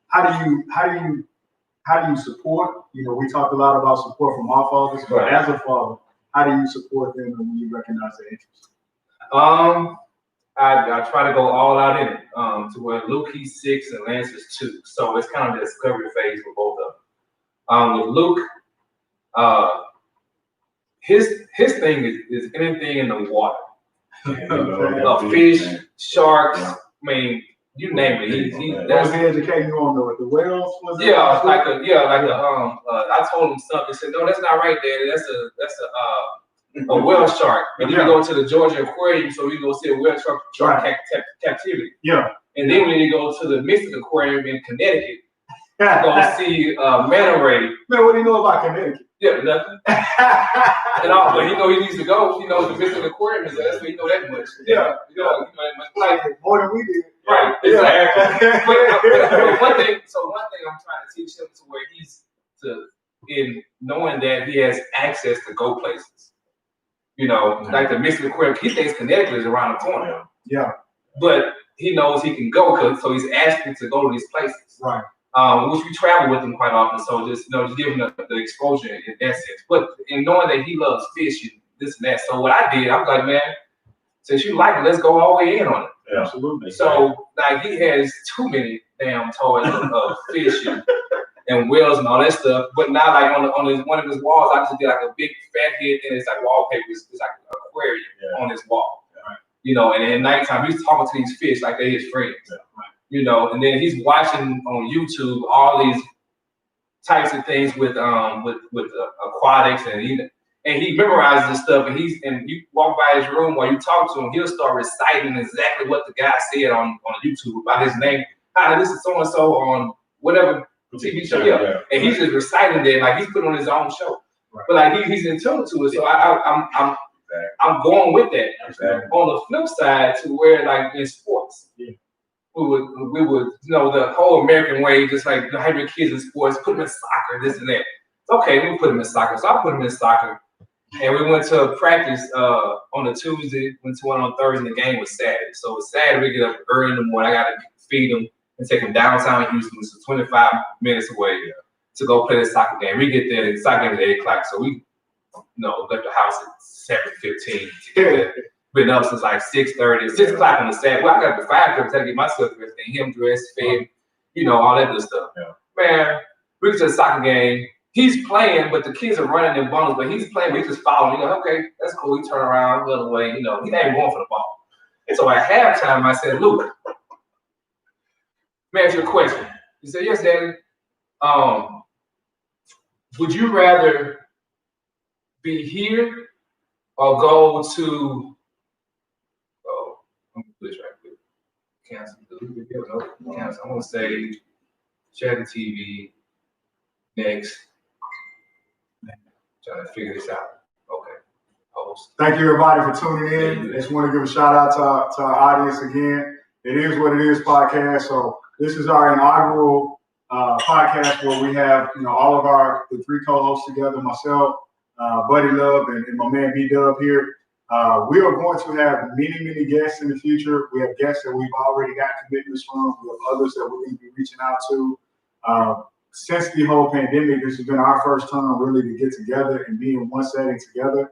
how do you support? You know, we talked a lot about support from our fathers, but Right. as a father, how do you support them when you recognize their interests? I try to go all out in it. To where Luke, he's 6 and Lance is 2, so it's kind of the discovery phase for both of them. With Luke, his thing is anything in the water. Fish, sharks, I mean, you name it. What was he educating you on the whales? Was it? Yeah, I told him something. He said, "No, that's not right, Daddy. That's a whale shark. We need to go to the Georgia Aquarium so we can go see a whale shark captivity. Yeah. And then we need to go to the Mystic Aquarium in Connecticut to go see manta ray. Man, what do you know about Connecticut? Yeah, nothing. And all, but he know he needs to go. He knows the Mystic Aquarium is there, so he know that much. Yeah. You know that much. Like, more than we did. right, exactly. But one thing I'm trying to teach him to where he's in knowing that he has access to go places. You know, like the Mystic Aquarium, he thinks Connecticut is around the corner. Yeah. But he knows he can go, so he's asking to go to these places. Right. Which we travel with him quite often, so just give him the exposure in that sense. But in knowing that he loves fish and this and that, so what I did, I was like, man, since you like it, let's go all the way in on it. Yeah. Absolutely. So like he has too many damn toys of fish and whales and all that stuff. But now like on one of his walls, I just did like a big fat head thing. It's like wallpaper. It's like an aquarium on his wall. Right. You know, and at nighttime he's talking to these fish like they're his friends. Yeah. Right. You know, and then he's watching on YouTube all these types of things with aquatics, and he memorizes this stuff, and you walk by his room while you talk to him, he'll start reciting exactly what the guy said on YouTube about his name. Hi, this is so and so on whatever TV show, yeah. And he's just reciting that like he's putting on his own show. Right. But like he's in tune to it, so I'm going with that. Exactly. On the flip side, to where like in sports. Yeah. We would, you know, the whole American way, just like have your kids in sports, put them in soccer, this and that. Okay, we put them in soccer. So I put them in soccer. And we went to a practice on a Tuesday, went to one on Thursday, and the game was Saturday. So Saturday, we get up early in the morning. I got to feed them and take them downtown Houston, which is 25 minutes away to go play the soccer game. We get there, the soccer game at 8 o'clock. So we, left the house at 7:15 to get there. Been up since like 6:30, 6 o'clock on the Saturday. Well, I got the 5:30 to get myself everything, him dressed, fed, all that good stuff. Yeah. Man, we get to the soccer game. He's playing, but the kids are running in bundles, but he's playing, but he's just following. Okay, that's cool. He turn around, the other way, he ain't going for the ball. And so at halftime, I said, Luke, let me ask you a question. He said, yes, Daddy. Would you rather be here or go to I'm gonna put this right quick. Cancel. I'm gonna say share the TV next. Trying to figure this out. Okay. Host. Thank you everybody for tuning in. Just want to give a shout out to our audience again. It is what it is podcast. So this is our inaugural podcast where we have all of the 3 co-hosts together, myself, Buddy Love, and my man B-Dub here. We are going to have many guests in the future. We have guests that we've already got commitments from. We have others that we're going to be reaching out to. Since the whole pandemic, this has been our first time really to get together and be in one setting together.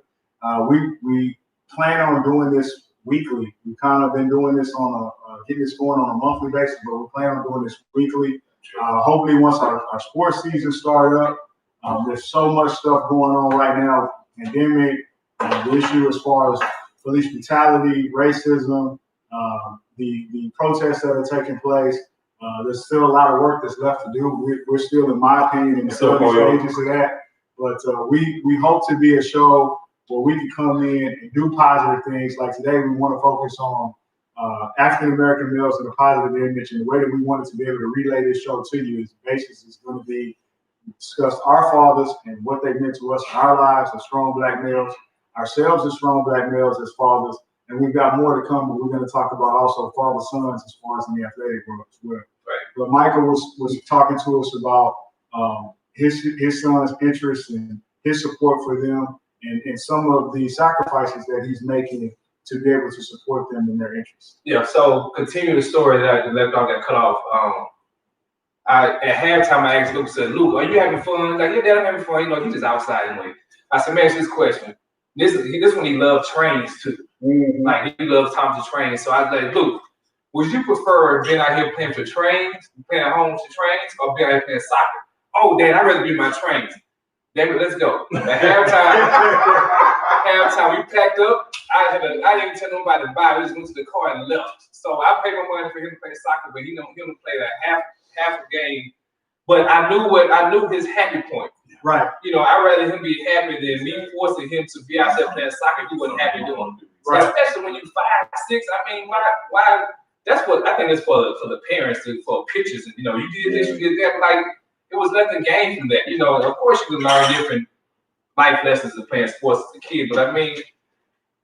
We plan on doing this weekly. We've kind of been doing this getting this going on a monthly basis, but we plan on doing this weekly. Hopefully once our sports season starts up, there's so much stuff going on right now, pandemic, the issue as far as police brutality, racism, the protests that are taking place. There's still a lot of work that's left to do. We're still, in my opinion, in the early stages of that. But we hope to be a show where we can come in and do positive things. Like today, we want to focus on African-American males and a positive image. And the way that we wanted to be able to relay this show to you is going to be discussed our fathers and what they meant to us in our lives as strong black males, ourselves as strong black males as fathers, and we've got more to come. But we're going to talk about also father sons as far as in the athletic world as well. Right. But Michael was talking to us about his son's interests and his support for them, and some of the sacrifices that he's making to be able to support them in their interests. Yeah, so continue the story that left off, got cut off. At halftime, I asked Luke, said, Luke, are you having fun? Like, yeah, Dad, I'm having fun. You know, he's just outside anyway. I said, man, ask this question. This one he loved trains too. Mm-hmm. Like, he loves Thompson trains. So I was like, Luke, would you prefer being out here playing for trains, playing at home to trains, or being out here playing soccer? Oh, Dad, I'd rather be my trains. David, let's go. At halftime, we packed up. I didn't even tell nobody to buy. We just went to the car and left. So I paid my money for him to play soccer, but he don't play that half a game. But I knew his happy point. Right. You know, I'd rather him be happy than me forcing him to be out there playing soccer. He wasn't happy doing it. Right. Especially when you're 5, 6. I mean, why? That's what I think it's for the parents for pictures. And, you know, you did this, you did that. Like, it was nothing gained from that. You know, of course you can learn different life lessons of playing sports as a kid, but I mean,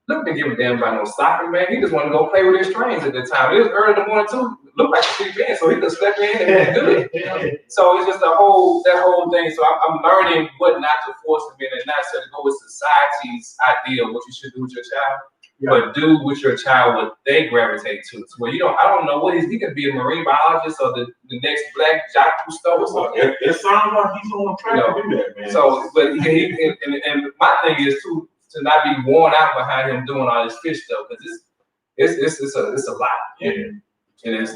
Luke didn't give a damn about no soccer, man. He just wanted to go play with his trains at the time. It was early in the morning too. Looked like a city band, so he could step in and be good. So it's just that whole thing. So I'm learning what not to force him in and not to go with society's idea of what you should do with your child, but do with your child what they gravitate to. So where I don't know what he could be a marine biologist or the next Black Jacques Cousteau or something. It sounds like he's on track to do that, man. So, but and my thing is to not be worn out behind him doing all this fish stuff, because it's a lot. Yeah. And it's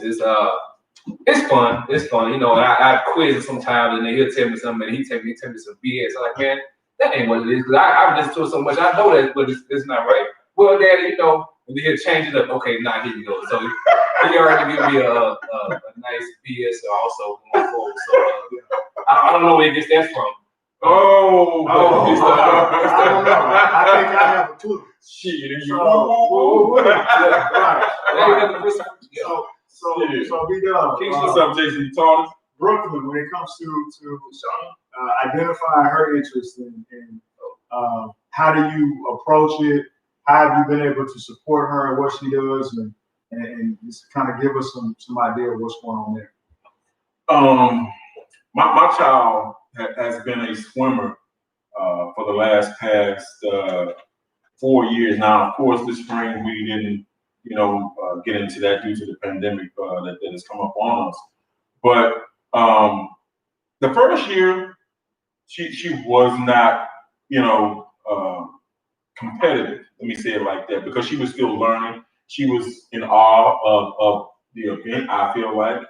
fun. It's fun. You know, I quiz him sometimes, and then he'll tell me something, and he tell me some BS. I'm like, man, that ain't what it is. Because I've listened to it so much, I know that, but it's not right. Well, Daddy, you know, and he'll change it up. Okay, now here you go. So he already give me a nice BS also going forward. So I don't know where he gets that from. I don't know. I think I have a clue. Shit, So we done. What's up, Jason? You taught us? Brooklyn, when it comes to identifying her interest in how do you approach it? How have you been able to support her and what she does, and just kind of give us some idea of what's going on there? My child has been a swimmer for the past 4 years now. Of course, this spring we didn't, get into that due to the pandemic that has come up on us. But the first year, she was not, competitive. Let me say it like that, because she was still learning. She was in awe of the event, I feel like.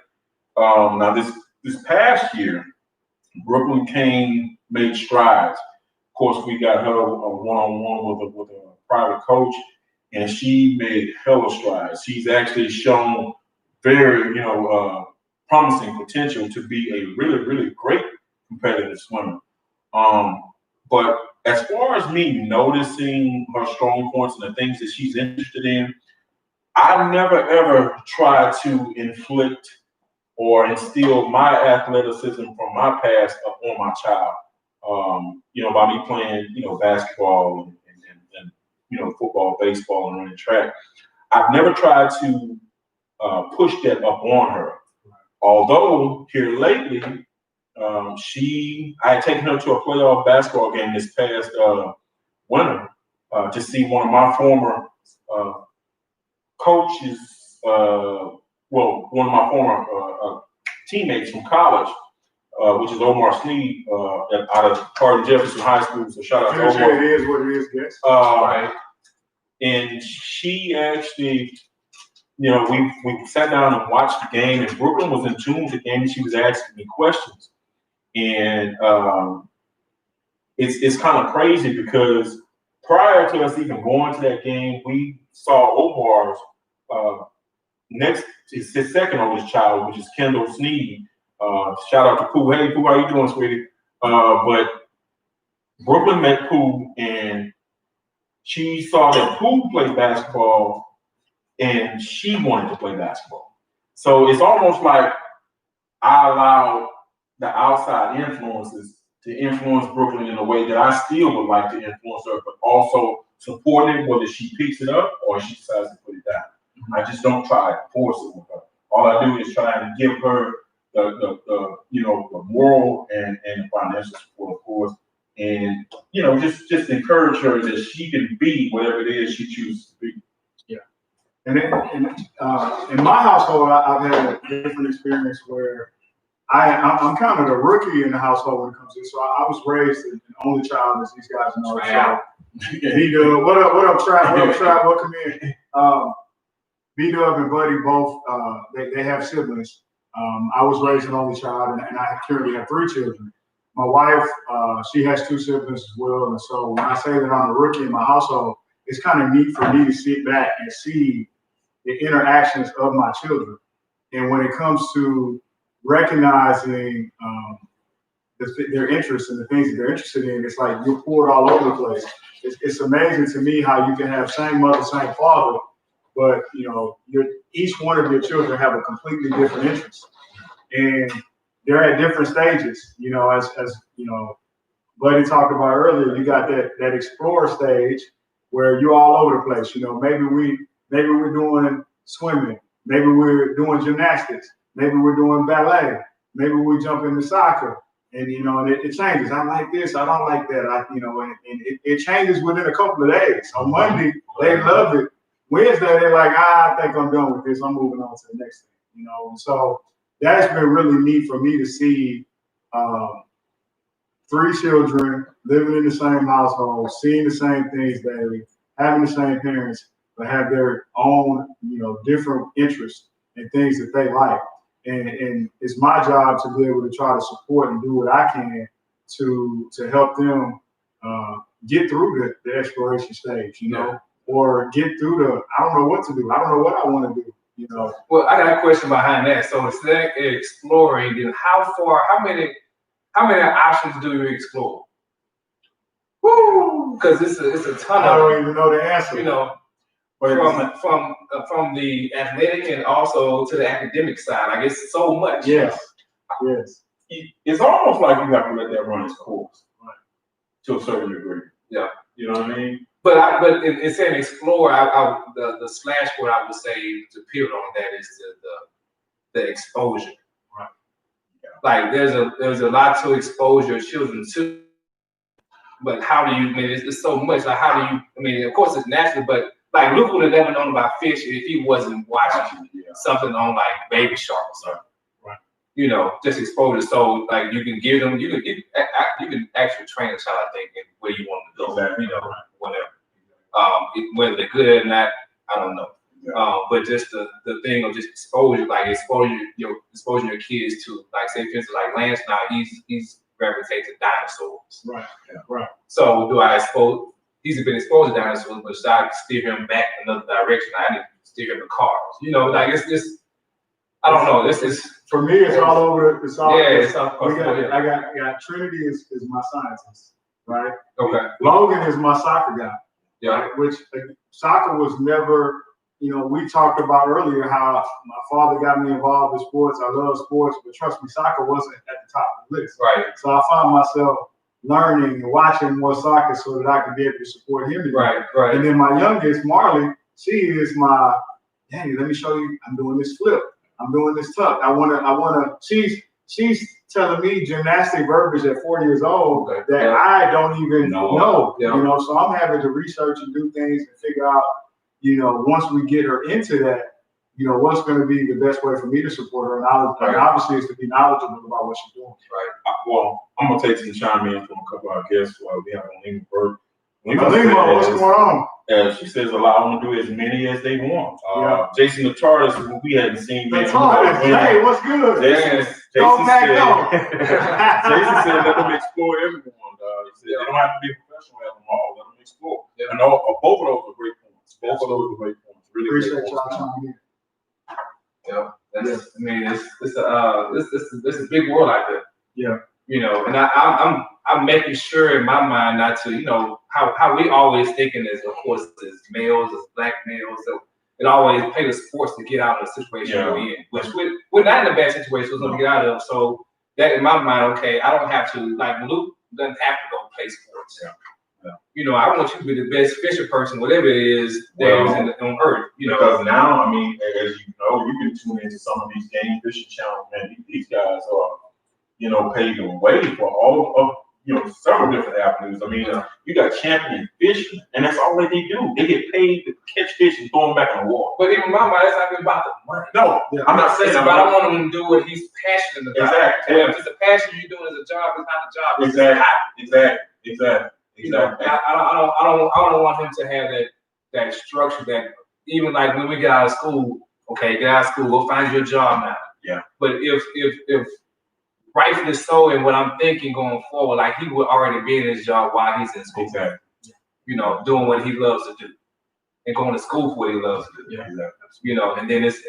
Now this past year, Brooklyn made strides. Of course, we got her a one-on-one with a private coach, and she made hella strides. She's actually shown very, promising potential to be a really, really great competitive swimmer. But as far as me noticing her strong points and the things that she's interested in, I never ever try to inflict or instill my athleticism from my past upon my child. By me playing, basketball and football, baseball, and running track. I've never tried to push that up on her. Although here lately, I had taken her to a playoff basketball game this past winter to see one of my former coaches, one of my former teammates from college, which is Omar Sneed, out of Hardin-Jefferson High School. So shout out to Omar. It is what it is, yes. Right. And she actually, we sat down and watched the game, and Brooklyn was in tune with the game, and she was asking me questions. And it's kind of crazy because prior to us even going to that game, we saw Omar's his second oldest child, which is Kendall Sneed. Shout out to Pooh. Hey, Pooh, how you doing, sweetie? But Brooklyn met Pooh, and she saw that Pooh played basketball, and she wanted to play basketball. So it's almost like I allowed the outside influences to influence Brooklyn in a way that I still would like to influence her, but also support it, whether she picks it up or she decides to put it down. I just don't try to force it with her. All I do is try to give her the moral and the financial support, of course, and just encourage her that she can be whatever it is she chooses to be. Yeah, and in my household, I've had a different experience where I'm kind of the rookie in the household when it comes to this. So I was raised an only child, as these guys know. Wow. So B-Dub, what up, Trap? What up, Trap? Welcome in. B-Dub and Buddy both, they have siblings. I was raised an only child, and I currently have 3 children. My wife, she has 2 siblings as well. And so when I say that I'm the rookie in my household, it's kind of neat for me to sit back and see the interactions of my children. And when it comes to recognizing their interests and the things that they're interested in, it's like you're poured all over the place. It's amazing to me how you can have same mother, same father, but each one of your children have a completely different interest, and they're at different stages. As Buddy talked about earlier, you got that explorer stage where you're all over the place. Maybe we're doing swimming, maybe we're doing gymnastics, maybe we're doing ballet, maybe we jump into soccer, and it changes. I like this, I don't like that. And it changes within a couple of days. On Monday, they love it. Wednesday, they're like, I think I'm done with this. I'm moving on to the next thing. And so that's been really neat for me to see 3 children living in the same household, seeing the same things daily, having the same parents, but have their own, different interests and things that they like. And it's my job to be able to try to support and do what I can to help them get through the exploration stage, or get through I don't know what to do. I don't know what I want to do, Well, I got a question behind that. So instead of exploring, then how many options do you explore? Woo! Because it's a ton I of don't even know the answer. From the athletic and also to the academic side. I guess so much. Yes. It's almost like you have to let that run its course, right? To a certain degree. Yeah. You know what I mean? But in saying explore, the slash word I would say to pivot on that is the exposure. Right. Yeah. Like there's a lot to expose your children to. But how do you? I mean, it's so much. Like how do you? I mean, of course it's natural, but like Luke would have never known about fish if he wasn't watching something on like Baby Shark or something. Right. Just exposure. So like you can give them, you can actually train a child, I think, in where you want them to go. Exactly. Whatever. Whether they're good or not, I don't know. Yeah. But just the thing of just exposure, like exposing your kids to, like, say for instance, like Lance now, he's gravitated to dinosaurs. Right. Yeah. Right. So do I expose? He's been exposed to dinosaurs, but should I steer him back another direction? I need to steer him to cars. Like it's just, I don't know. This is for me. It's all over. It's all. Yeah. It's all. I got Trinity is my scientist, right? Okay. Logan is my soccer guy. Yeah. Right? Which soccer was never. We talked about earlier how my father got me involved in sports. I love sports, but trust me, soccer wasn't at the top of the list. Right. So I found myself learning and watching more soccer so that I could be able to support him. Right. And then my youngest, Marley, she is my, hey, let me show you. I'm doing this flip. I'm doing this tuck. I wanna. She's telling me gymnastic verbiage at 4 years old that I don't even know. Yeah. So I'm having to research and do things and figure out. Once we get her into that, what's going to be the best way for me to support her. And obviously, is to be knowledgeable about what she's doing. Right. Well, I'm going to take some chime in from a couple of our guests while we have Lima Burke. Lima, what's going on? She says allow them to do as many as they want. Jason the TARDIS, who we hadn't seen yet. Hey, what's good? Jason said, let them explore everyone. He said, they don't have to be professional at them all. Let them explore. Yeah. And both of those are great points. Both of those are great points. Really appreciate y'all chiming in. Yeah, I mean, it's a big world out there. Yeah, and I'm making sure in my mind not to, how we always thinking as, of course, as males, as black males, so it always play the sports to get out of the situation we're in, which we're not in a bad situation to get out of. So that in my mind, okay, I don't have to, like Luke doesn't have to go play sports. Yeah. You know, I want you to be the best fisher person, whatever it is that is on earth. You know, because now, I mean, as you know, you can tune into some of these game fishing channels, man. These guys are, you know, paving the way for all of, you know, several different avenues. I mean, you got champion fishermen, and that's all that they do. They get paid to catch fish and throw them back in the water. but in my mind, it's not even about the money. No, I'm not saying It's that. about I want him to do what he's passionate about. Exactly. Well, if it's a passion you're doing as a job, it's not a job. It's Exactly. You know, I don't want him to have that structure that even like when we get out of school, okay, get out of school, go find your job now. Yeah. But if rightfully so, and what I'm thinking going forward, like he would already be in his job while he's in school. Exactly. You know, doing what he loves to do, and going to school for what he loves to do. Yeah. Exactly. You know, and then it's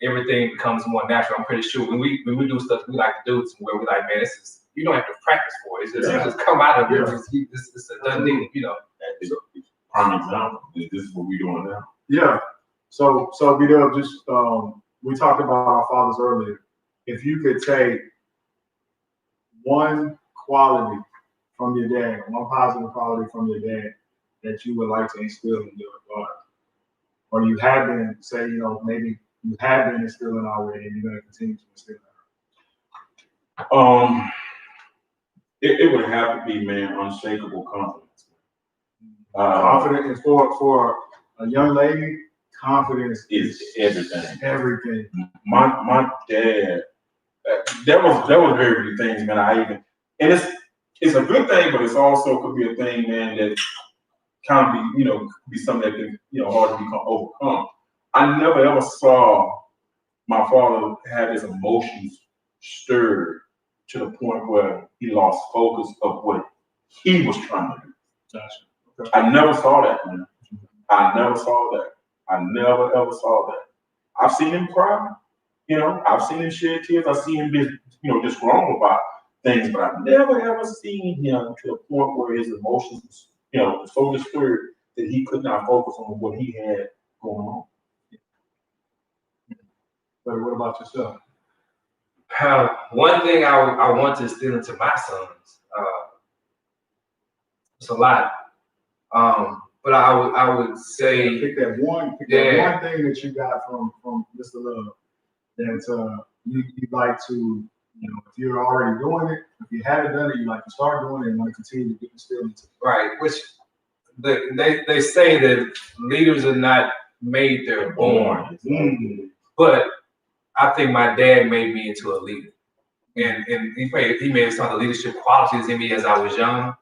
everything becomes more natural. I'm pretty sure when we do stuff we like to do, it's where we're like, man, this is you don't have to practice for it. It's just come out of it. It's a done deal. You know. Prime example. This is what we're doing now. Yeah. So B-Dub, just we talked about our fathers earlier. If you could take one quality from your dad, one positive quality from your dad that you would like to instill in your daughter, or you have been, say, you know, maybe you have been instilling already, and you're going to continue to instill that. It would have to be, man, unshakable confidence. Confidence for a young lady. Confidence is everything. Everything. My dad. There was very few things, man. And it's a good thing, but it's also could be a thing, man, that kind of be, you know, could be something that can, you know, hard to become overcome. I never ever saw my father have his emotions stirred to the point where he lost focus of what he was trying to do. Gotcha. Okay. I never saw that, man. I never saw that. I never ever saw that. I've seen him cry, you know. I've seen him shed tears. I've seen him be, you know, just wrong about things, but I've never ever seen him to a point where his emotions, you know, so disturbed that he could not focus on what he had going on. But what about yourself? One thing I want to instill into my sons, it's a lot, but I would say pick that one thing that you got from Mr. Love that you'd like to, you know, if you're already doing it, if you haven't done it, you like to start doing it and want to continue to instill into it. Right, which they say that leaders are not made, they're born. Mm-hmm. But I think my dad made me into a leader, and he made some of the leadership qualities in me as I was young.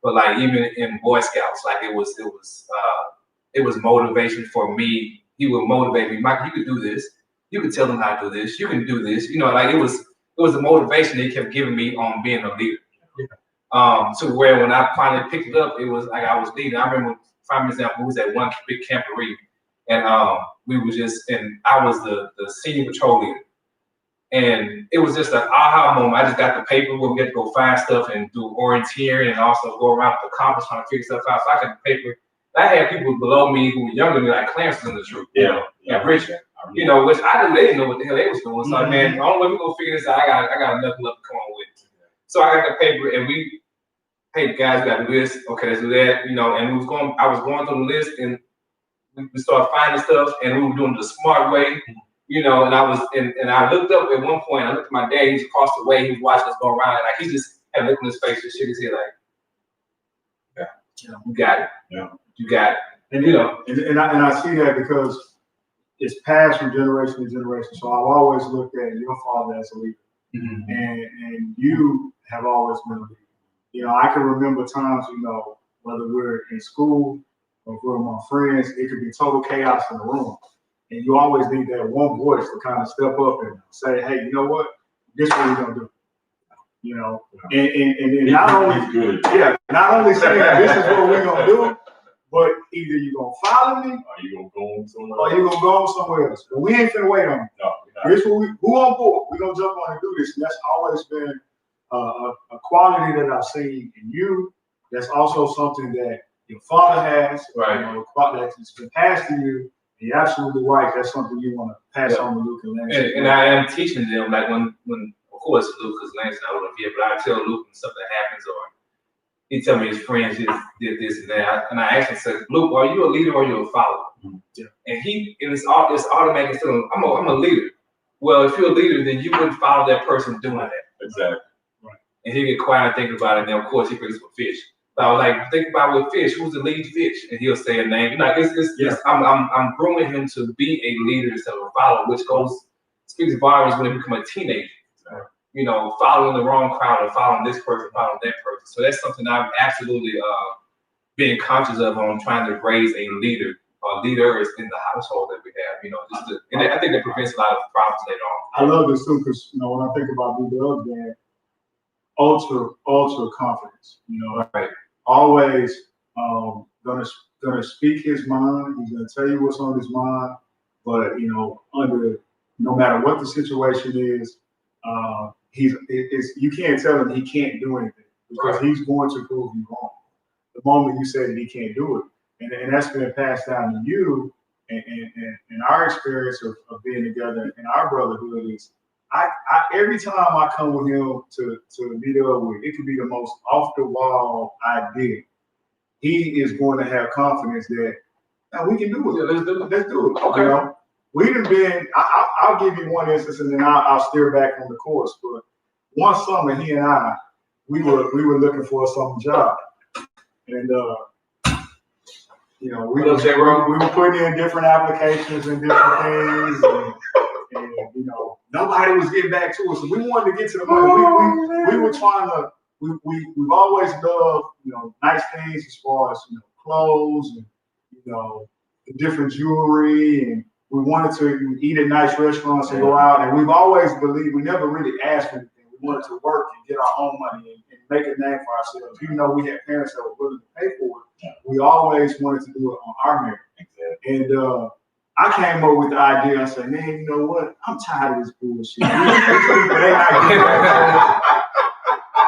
But like even in Boy Scouts, like it was motivation for me. He would motivate me, Mike. You could do this. You could tell them how to do this. You can do this. You know, like it was a motivation they kept giving me on being a leader. To where when I finally picked it up, it was like I was leading. I remember, for example, we was at one big camporee, and we were and I was the senior patrol leader. And it was just an aha moment. I just got the paper where we had to go find stuff and do orienteering and also go around the campus trying to figure stuff out. So I got the paper. I had people below me who were younger than me, like Clarence was in the troop, and Richard, you know, which they didn't know what the hell they was doing. So man, the only way we gonna figure this out, I got enough love to come on with it. So I got the paper and hey guys, we got to do this. Okay, let's do that. You know, and I was going through the list and we started finding stuff and we were doing it the smart way. You know, and I looked up at one point. I looked at my dad. He's across the way. He was watching us go around. And like he just had a look in his face, just shook his head, like, yeah, you got it. Yeah, you got it. And you know, and I see that because it's passed from generation to generation. So I've always looked at your father as a leader, and you have always been a leader. You know, I can remember times, you know, whether we're in school or if we're with my friends, it could be total chaos in the room. And you always need that one voice to kind of step up and say, hey, you know what? This is what we're going to do. You know, and not only saying this is what we're going to do, but either you're going to follow me or you're going to go somewhere or you're going to go somewhere else. But we ain't finna wait on you. No, this what who on board? We're going to jump on and do this. And that's always been a quality that I've seen in you. That's also something that your father has. Right. You know, that's been passed to you. You're absolutely right. That's something you want to pass on to Luke and Lance. And I am teaching them, like when of course, Luke, because Lance not over here, but I tell Luke when something happens or he tell me his friends did this and that. And I asked him, said, Luke, are you a leader or are you a follower? Yeah. And it's automatic feeling, I'm a leader. Well, if you're a leader, then you wouldn't follow that person doing that. Exactly. Right. And he'll get quiet and think about it, and then of course he brings some fish. But I was like, think about with fish, who's the lead fish? And he'll say a name. You know, I'm grooming him to be a leader instead of a follower, which speaks volumes when they become a teenager. Right. You know, following the wrong crowd or following this person, following that person. So that's something I'm absolutely being conscious of on trying to raise a leader or leaders in the household that we have. You know, and I think that prevents a lot of problems later on. I love this too, because when I think about Big Dog Dad, ultra confidence. Right. Always gonna speak his mind. He's gonna tell you what's on his mind. But under no matter what the situation is, you can't tell him he can't do anything because he's going to prove you wrong. The moment you say that he can't do it, and that's been passed down to you, and our experience of being together in our brotherhood is, I every time I come with him to meet up with, it could be the most off the wall idea. He is going to have confidence that we can do it. Yeah, let's do it. Let's do it. Okay. We've been. I'll give you one instance, and then I'll steer back on the course. But one summer, he and I, we were looking for a summer job, and we were putting in different applications and different things, and nobody was getting back to us. So we wanted to get to the money. We were trying to. We've always loved nice things as far as clothes and the different jewelry, and we wanted to eat at nice restaurants and go out. And we've always believed we never really asked for anything. We wanted to work and get our own money and make a name for ourselves. Even though we had parents that were willing to pay for it, we always wanted to do it on our merit. And I came up with the idea. I said, man, you know what? I'm tired of this bullshit.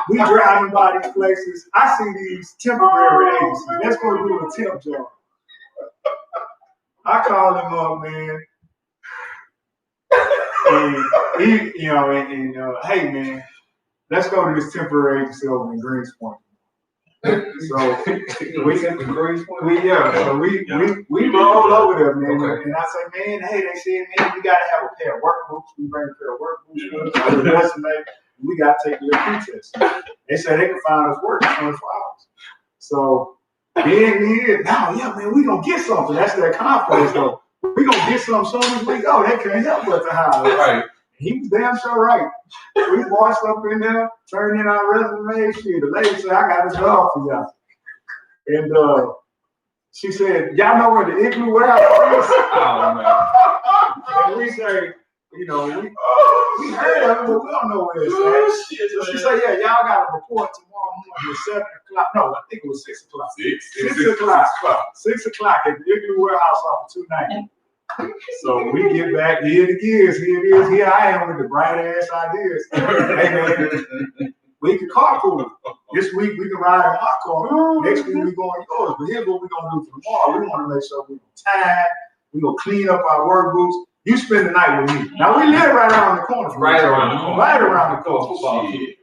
We driving by these places. I see these temporary agencies. Let's go do a temp job. I called him up, man. And he, hey, man, let's go to this temporary agency over in Greenspoint. So we rolled over there, man. Okay. And I said, man, hey, they said, man, we gotta have a pair of work boots. We bring a pair of work boots with us, with a resume. We gotta take your pre-test. They said they can find us work in 24 hours. So man, we gonna get something. That's their confidence, though. We gonna get something soon as we go. They can't help but to hire us. Right. He was damn sure right. We marched up in there, turned in our resume. The lady said, I got a job for y'all. And she said, y'all know where the Igloo warehouse is? Oh, man. And we say, we heard of it, but we don't know where it's at. So she said, yeah, y'all got a report tomorrow morning at 7 o'clock. No, I think it was 6 o'clock. 6 o'clock at the Igloo warehouse off of 290. So we get back, here it is, here I am with the bright ass ideas. Hey man, we can carpool. This week we can ride in my car. Next week we go in yours. But here's what we're gonna do for tomorrow. We want to make sure we're time. We're gonna clean up our work boots. You spend the night with me. Now we live right around the corner. Right around the corner. Shit.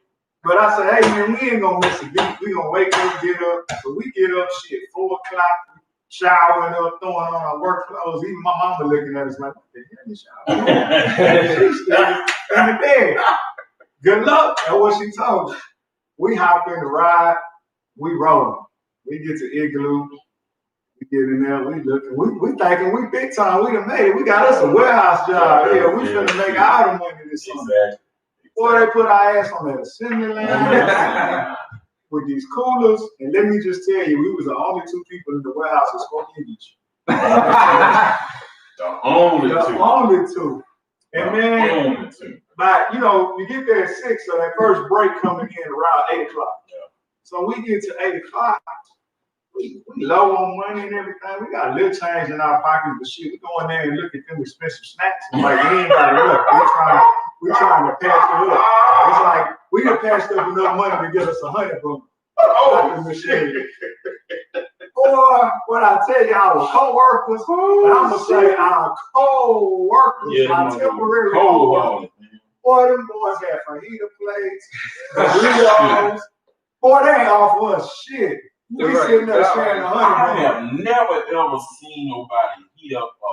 But I said, hey man, we ain't gonna miss a beat. We gonna wake up, get up. So we get up, 4 o'clock. Showering up, throwing on our work clothes. Even my mama looking at us like, what the hell you showering? She's still in the bed. Good luck. That's what she told me. We hop in the ride. We rolling. We get to Igloo. We get in there. We looking. We thinking we big time. We done made it. We got us a warehouse job. Yeah, we finna make all the money this summer. Boy, they put our ass on that assembly line. With these coolers, and let me just tell you, we was the only 2 people in the warehouse in Scorpion Beach. The only two. And man, but you get there at 6, so that first break coming in around 8 o'clock. Yeah. So we get to 8 o'clock, we low on money and everything. We got a little change in our pockets, but shit, we go in there and look at them expensive snacks. And like, we ain't got enough. We're trying to patch it up. It's like, we done passed up enough money to get us 100 bucks. Oh, shit. Boy, what I tell you, our co-workers, and I'm going to say our co-workers, our temporary co-workers, Boy, them boys had fajita plates, burritos. Boy, they ain't offer us shit. We sitting there sharing the I honey. have never ever seen nobody heat up a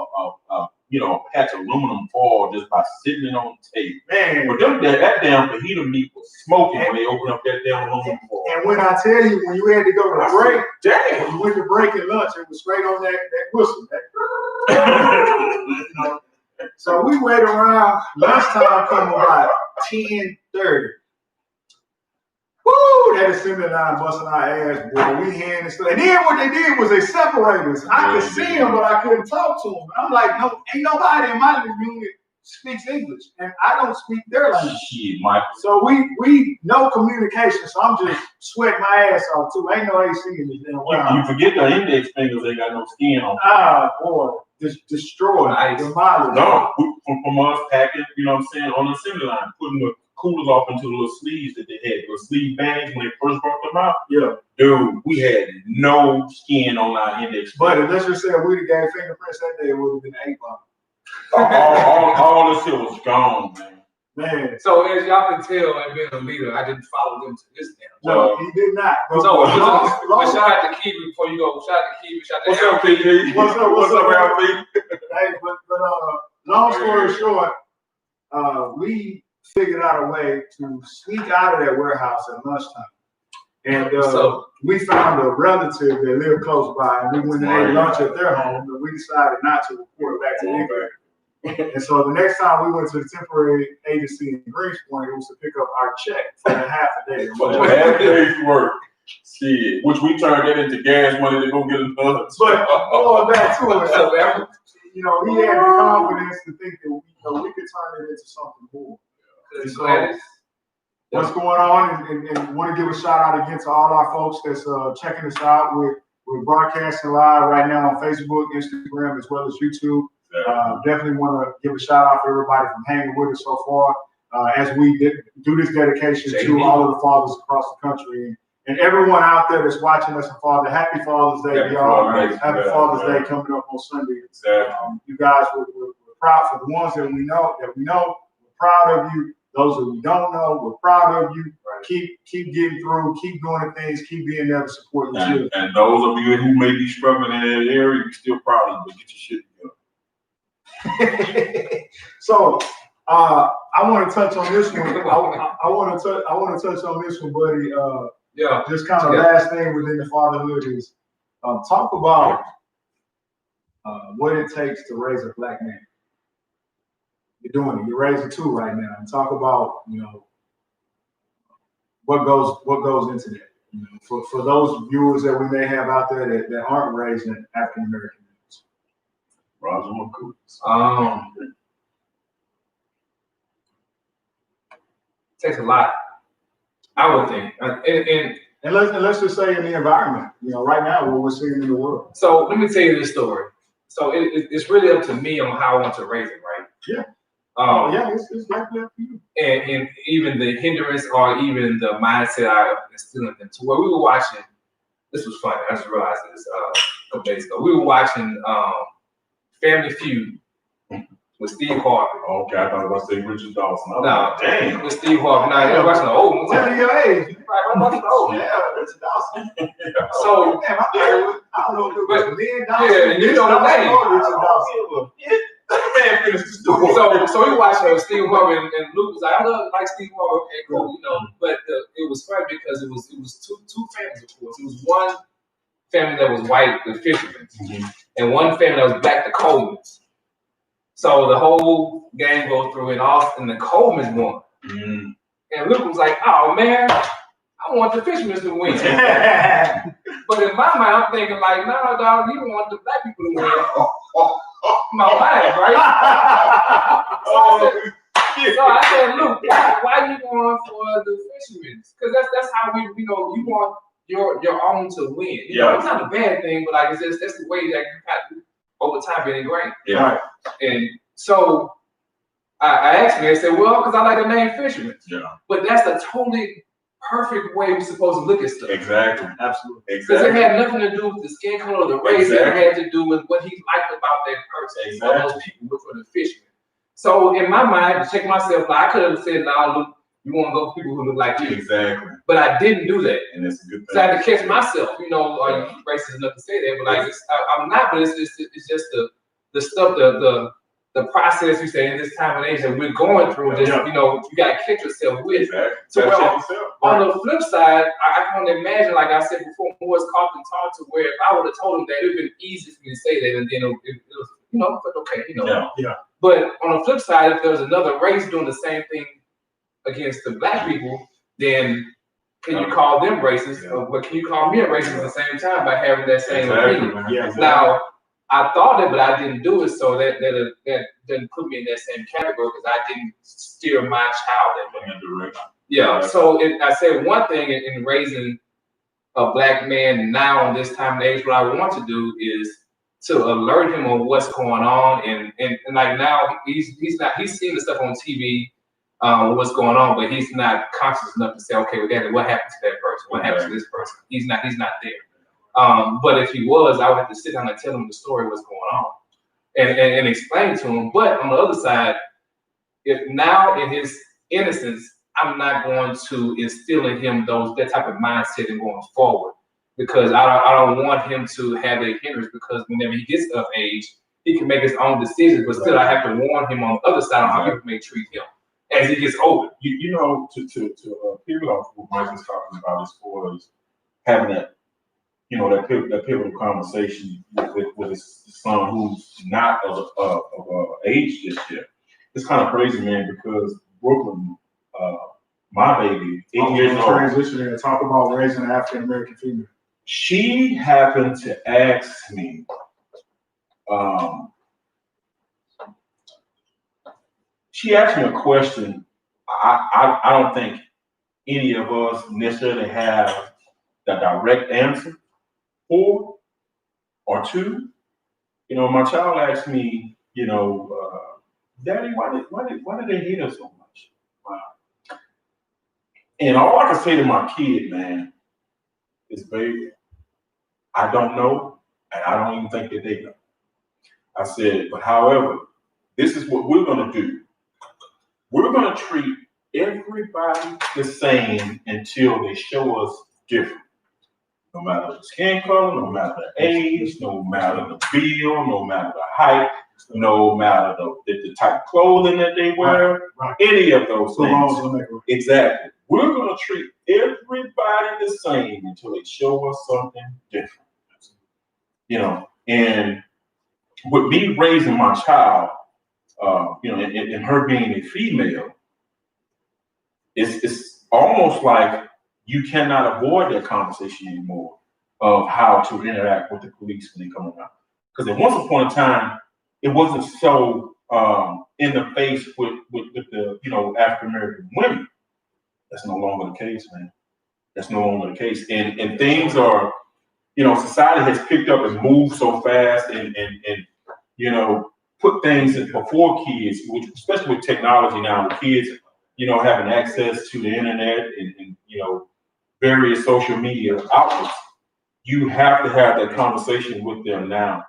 patch of aluminum foil just by sitting it on the table. Man. But that damn fajita meat was smoking when they opened up that damn aluminum foil. And when I tell you, when you had to go to break, Damn. when you went to break and lunch, it was straight on that whistle. You know? So we wait around, lunchtime come about 10:30. Woo! That assembly line busting our ass, boy. We hand and stuff. And then what they did was they separated us. I could see them, but I couldn't talk to them. I'm like, no, ain't nobody in my unit speaks English, and I don't speak their language. Shit, Mike. So we no communication. So I'm just sweating my ass off too. Ain't no AC in this damn You forget the index fingers ain't got no skin on. Ah, boy, destroyed, demolished. No, from us packing, you know what I'm saying, on the assembly line, putting the coolers off into the little sleeves that they had, the sleeve bags when they first brought them out. Yeah. Dude, we had no skin on our index. But let's just say if we'd have gave fingerprints that day, it would have been 8 bomb. all this shit was gone, man. Man. So as y'all can tell, and being a leader, I didn't follow them to this damn No, job. he did not. But shout out to Keith before you go. Shout out to Keith. Shout out to What's up, PG? What's up, Ralphie? Hey, but long story short, we figured out a way to sneak out of that warehouse at lunchtime. And we found a relative that lived close by, and we went and ate lunch at their home, and we decided not to report back to England. And so the next time we went to the temporary agency in Greenspoint, it was to pick up our check for the half a day. For the half day's work. Shit. Which we turned that into gas money to go get another. But going back to it, you know, he had the confidence to think that we could turn it into something more. And so what's going on, and want to give a shout out again to all our folks that's checking us out. We're broadcasting live right now on Facebook, Instagram, as well as YouTube. Definitely want to give a shout out for everybody from hanging with us so far as we do this dedication to all of the fathers across the country. And everyone out there that's watching us and Father, happy Father's Day, y'all. Happy Father's Day coming up on Sunday. You guys, we're proud for the ones that we know. We're proud of you. Those that we don't know, we're proud of you. Keep getting through. Keep doing the things. Keep being there to support your children. And those of you who may be struggling in that area, you're still proud of you, but get your shit together. So I want to touch on this one. I want to touch on this one, buddy. Just kind of last thing within the fatherhood is talk about what it takes to raise a black man. You're doing it. You're raising 2 right now, and talk about what goes into that. You know, for those viewers that we may have out there that aren't raising African American males. Roger McCool. Takes a lot, I would think, And let's just say in the environment, right now what we're seeing in the world. So let me tell you this story. So it's really up to me on how I want to raise it, right? Yeah. It's definitely up to you. And even the hindrance or even the mindset I instilled in them. To where we were watching, this was funny. I just realized this a couple days ago. We were watching Family Feud with Steve Harvey. Okay, I thought I was going to say Richard Dawson. No, damn. With Steve Harvey. No, you're watching the old one. Tell me your age. I'm watching the old one. Yeah, Richard Dawson. So, I don't know if it was Lynn Dawson. Yeah, you know the name. Richard Dawson. Man, finish the story. So we watched Steve Harvey and Luke was like, I love like Steve Harvey. Okay, cool, But it was funny because it was two families, of course. It was one family that was white, the fishermen, and one family that was black, the Colemans. So the whole game goes through, and the Colemans won. And Luke was like, "Oh man, I want the fishermen to win." But in my mind, I'm thinking like, "No, dog, you don't want the black people to win." My mind, right? So I said, Luke, why you going for the fishermen? Because that's how you want your own to win. It's not a bad thing, but like that's the way that you got over time being ingrained. Yeah. And so I asked me, I said, well, because I like the name fishermen. Yeah. But that's the totally perfect way we're supposed to look at stuff. Exactly. Absolutely. Because it had nothing to do with the skin color or the race. It had to do with what he liked about that person or those people, which were the fishermen. So in my mind, to check myself, like, I could have said, "Nah, look, you want to go for people who look like you," Exactly. but I didn't do that. And that's a good thing. So I had to catch myself, are you racist enough to say that? But like, I'm not. But it's just the stuff, the process you say in this time and age that we're going through. Just you got to catch yourself with. Exactly. So Check yourself. on the flip side, I can only imagine, like I said before, Morris Coughlin talked to where if I would have told him that, it would have been easy for me to say that, and then it was, but okay, Yeah. But on the flip side, if there was another race doing the same thing against the black people, then can you call them racist? But can you call me a racist at the same time by having that same opinion? Yeah. Now, I thought it, but I didn't do it, so that didn't put me in that same category because I didn't steer my child that way. direction. Yeah. So I said one thing in raising a black man now in this time and age, what I want to do is to alert him on what's going on, and like now he's seeing the stuff on TV. What's going on, but he's not conscious enough to say, okay, what happened to that person? What happened to this person? He's not there. But if he was, I would have to sit down and tell him the story, what's going on, and explain to him. But on the other side, if now in his innocence, I'm not going to instill in him that type of mindset and going forward, because I don't want him to have a hindrance, because whenever he gets of age, he can make his own decisions, but still I have to warn him on the other side of how people may treat him as he gets older. To pivot off what Mike was talking about as far as having that, that pivotal conversation with his son who's not of age just yet. It's kind of crazy, man, because Brooklyn, my baby, 8 years old, Transitioning and talk about raising an African American female. she happened to ask me, she asked me a question I don't think any of us necessarily have the direct answer for or to. My child asked me, Daddy, why did they hate us so much? Wow. And all I can say to my kid, man, is, baby, I don't know, and I don't even think that they know. I said, but however, this is what we're going to do. We're going to treat everybody the same until they show us different. No matter the skin color, no matter the age, no matter the build, no matter the height, no matter the type of clothing that they wear, any of those things. Exactly. We're going to treat everybody the same until they show us something different. And with me raising my child, and her being a female, it's almost like you cannot avoid that conversation anymore of how to interact with the police when they come around. Because at once upon a time, it wasn't so in the face with the African American women. That's no longer the case, man. That's no longer the case. And things are, society has picked up and moved so fast and put things before kids, which especially with technology now, with kids, having access to the internet and various social media outlets. You have to have that conversation with them now,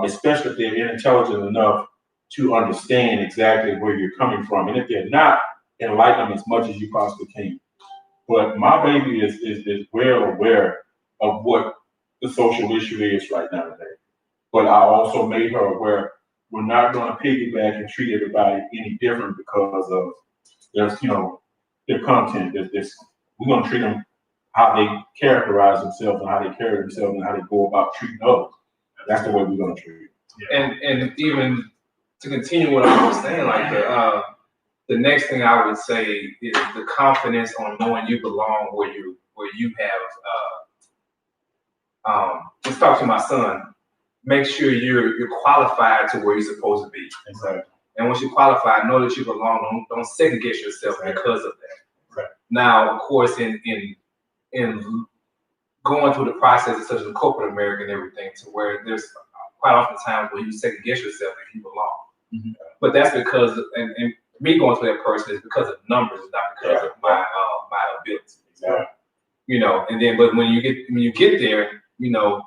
especially if they're intelligent enough to understand exactly where you're coming from. And if they're not, enlighten them as much as you possibly can. But my baby is well aware of what the social issue is right now today. But I also made her aware we're not going to piggyback and treat everybody any different because of their content. We're going to treat them how they characterize themselves and how they carry themselves and how they go about treating others. That's the way we're going to treat it. And even to continue what I was saying, like the next thing I would say is the confidence on knowing you belong where you have. Just talk to my son. Make sure you're qualified to where you're supposed to be. Exactly. And once you're qualified, know that you belong. Don't second guess yourself because of that. Right. Now, of course, in going through the process, such as corporate America and everything, to where there's quite often times where you second guess yourself if you belong. Mm-hmm. But that's because, and me going to that person is because of numbers, not because of my ability. Exactly. And then but when you get there.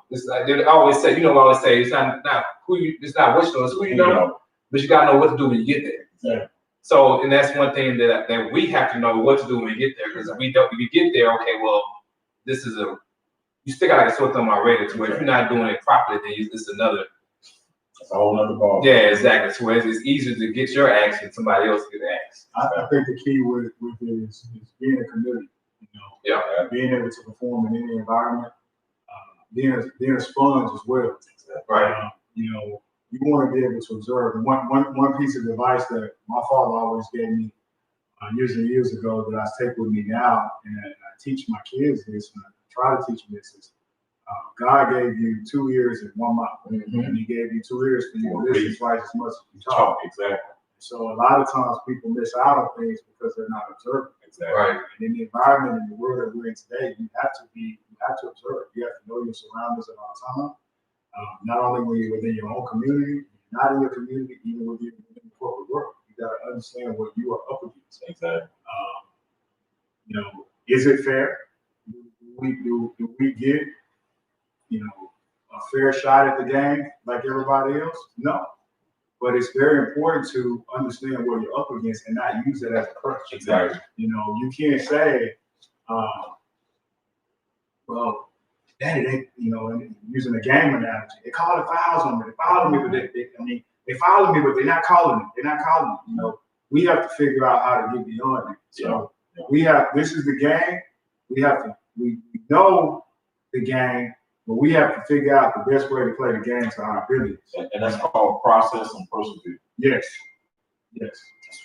It's like they always say, it's not who you, it's not what you know, it's who you know, but you gotta know what to do when you get there. Yeah. So, and that's one thing that we have to know what to do when we get there. Because if we get there, okay, well, this is you still got to sort them already. To where if you're not doing it properly, then it's another. It's a whole other ball. Yeah, exactly. So it's easier to get your axe than somebody else get asked. I think the key with it is being a community. You know, Yeah. being able to perform in any environment, being a sponge as well. Right. You know, you want to be able to observe. And one piece of advice that my father always gave me years and years ago that I take with me now, and I teach my kids this, and I try to teach them this is, God gave you 2 ears and 1 mouth, and He gave you 2 ears for you to listen twice as much as you talk. Exactly. So a lot of times people miss out on things because they're not observing. Exactly. Right. And in the environment, in the world that we're in today, you have to observe. You have to know your surroundings at all time. Not only when you're within your own community, not in your community, even within the corporate world. You got to understand what you are up against. Exactly. You know, is it fair? Do we get, you know, a fair shot at the game like everybody else? No. But it's very important to understand what you're up against and not use it as a crutch. Exactly. You know, you can't say, well, Daddy, they, you know, and using a game analogy, they call it fouls on me. They fouled me, but they fouled me, but they're not calling it. They're not calling it. You know, we have to figure out how to get beyond it. So this is the game. We know the game, but we have to figure out the best way to play the game to our abilities. And that's called process and persevere. Yes. That's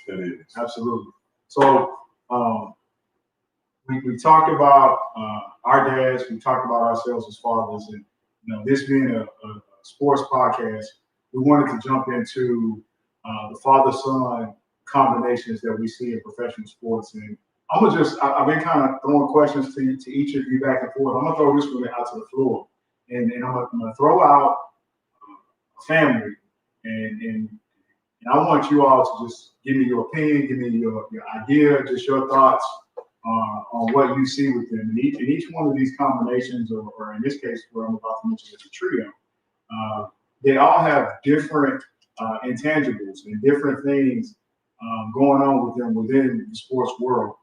what it is. Absolutely. So we talked about our dads. We talked about ourselves as fathers, and you know, this being a sports podcast, we wanted to jump into the father-son combinations that we see in professional sports. And I've been kind of throwing questions to each of you back and forth. I'm gonna throw this one out to the floor, and I'm gonna throw out a family, and I want you all to just give me your opinion, give me your idea, just your thoughts on what you see with them. And each one of these combinations, or in this case, what I'm about to mention is a trio, they all have different intangibles and different things going on with them within the sports world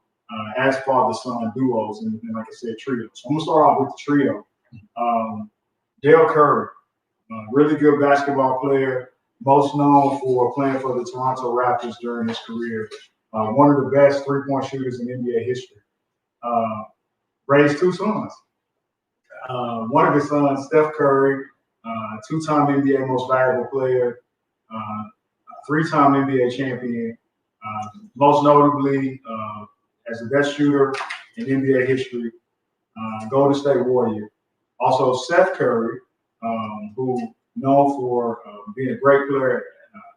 as father-son duos and like I said, trios. So I'm going to start off with the trio. Dale Curry, really good basketball player, most known for playing for the Toronto Raptors during his career. One of the best three-point shooters in NBA history. Raised 2 sons. One of his sons, Steph Curry, 2-time NBA Most Valuable Player, 3-time NBA champion, most notably as the best shooter in NBA history, Golden State Warrior. Also, Seth Curry, who known for being a great player,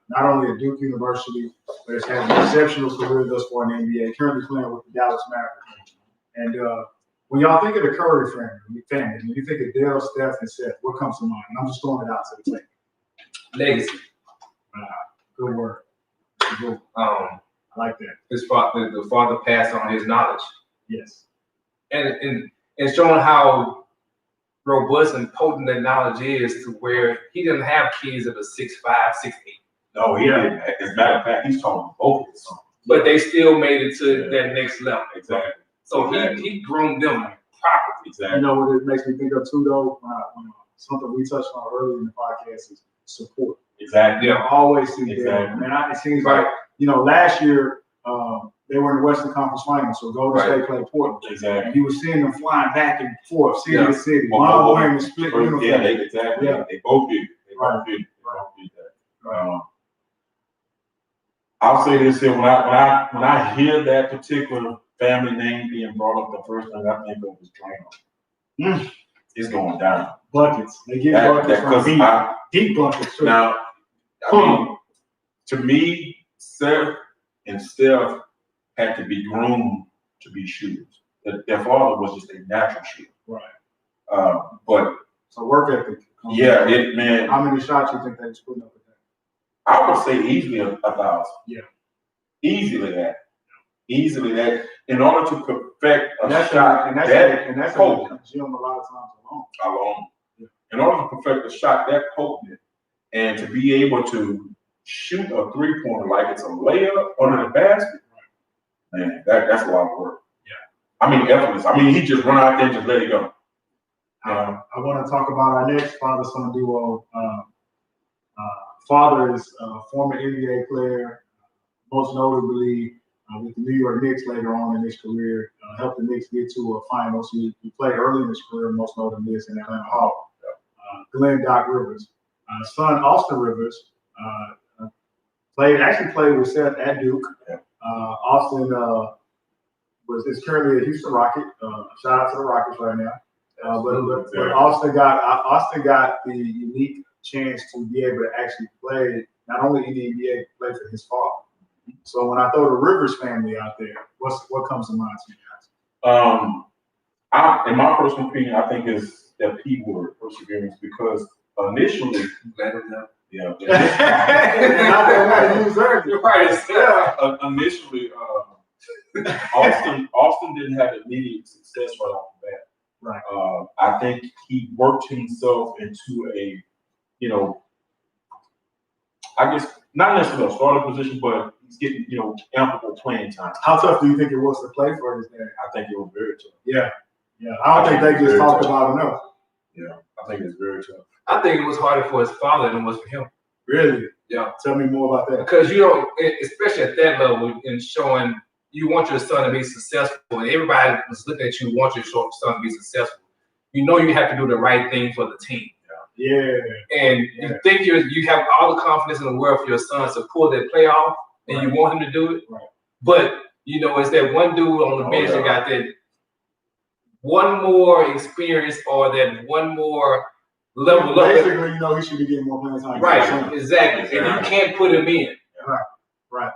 not only at Duke University, but has had an exceptional career thus far in the NBA, currently playing with the Dallas Mavericks. And when y'all think of the Curry family, when you think of Dale, Steph, and Seth, what comes to mind? And I'm just throwing it out to the table. Legacy. Good word. Good. I like that. The father passed on his knowledge. Yes. And showing how robust and potent that knowledge is, to where he didn't have kids of a 6'5", 6'8". No, he didn't. As a matter of fact, he's talking both of his sons. But they still made it to that next level. Exactly. So he groomed them properly. Exactly. You know what it makes me think of too, though? Something we touched on earlier in the podcast is support. Exactly. You always see that. Exactly. Man, it seems like, you know, last year they were in the Western Conference Finals, so Golden State played Portland. Exactly. And you were seeing them flying back and forth, city to city, Well, one wearing the split uniform. Yeah, exactly. Yeah. They both did. They both did that. I'll say this here: when I hear that particular family name being brought up, the first thing I think of is Draymond. It's going down. Buckets. They get buckets from deep buckets too. Now, I mean, to me, Seth and Steph had to be groomed to be shooters. Their father was just a natural shooter. Right. But so work ethic. Yeah, man. How many shots you think they was putting up? I would say easily 1,000. Yeah. Easily that. In order to perfect a shot, and that's potent. a gym a lot of times alone. Yeah. In order to perfect a shot that potent, and to be able to shoot a 3-pointer like it's a layup under the basket, man, that's a lot of work. Yeah. I mean, effortless. I mean, he just run out there and just let it go. I want to talk about our next father-son duo. Father is a former NBA player, most notably with the New York Knicks later on in his career, helped the Knicks get to a finals. He played early in his career, most notably is in Atlanta Hawks. Glenn Doc Rivers. Son Austin Rivers actually played with Seth at Duke. Austin is currently a Houston Rocket. Shout out to the Rockets right now. But Austin got the unique chance to be able to actually play not only in the NBA, but play for his father. So when I throw the Rivers family out there, what comes to mind to you guys? In my personal opinion, I think is that P word, perseverance, because initially, initially, Austin didn't have immediate success right off the bat. Right. I think he worked himself into a, I guess not necessarily a starter position, but he's getting, ample playing time. How tough do you think it was to play for his dad? I think it was very tough. Yeah. I don't think they just talked about enough. Yeah, I think it's very tough. I think it was harder for his father than it was for him. Really? Yeah. Tell me more about that. Because you don't, especially at that level, in showing you want your son to be successful, and everybody was looking at you, want your son to be successful. You know you have to do the right thing for the team. Yeah. And you think you have all the confidence in the world for your son to pull that playoff, and you want him to do it. Right. But it's that one dude on the bench that got that one more experience or that one more level up. Basically, he should be getting more playing time. Right, exactly. And you can't put him in. Right.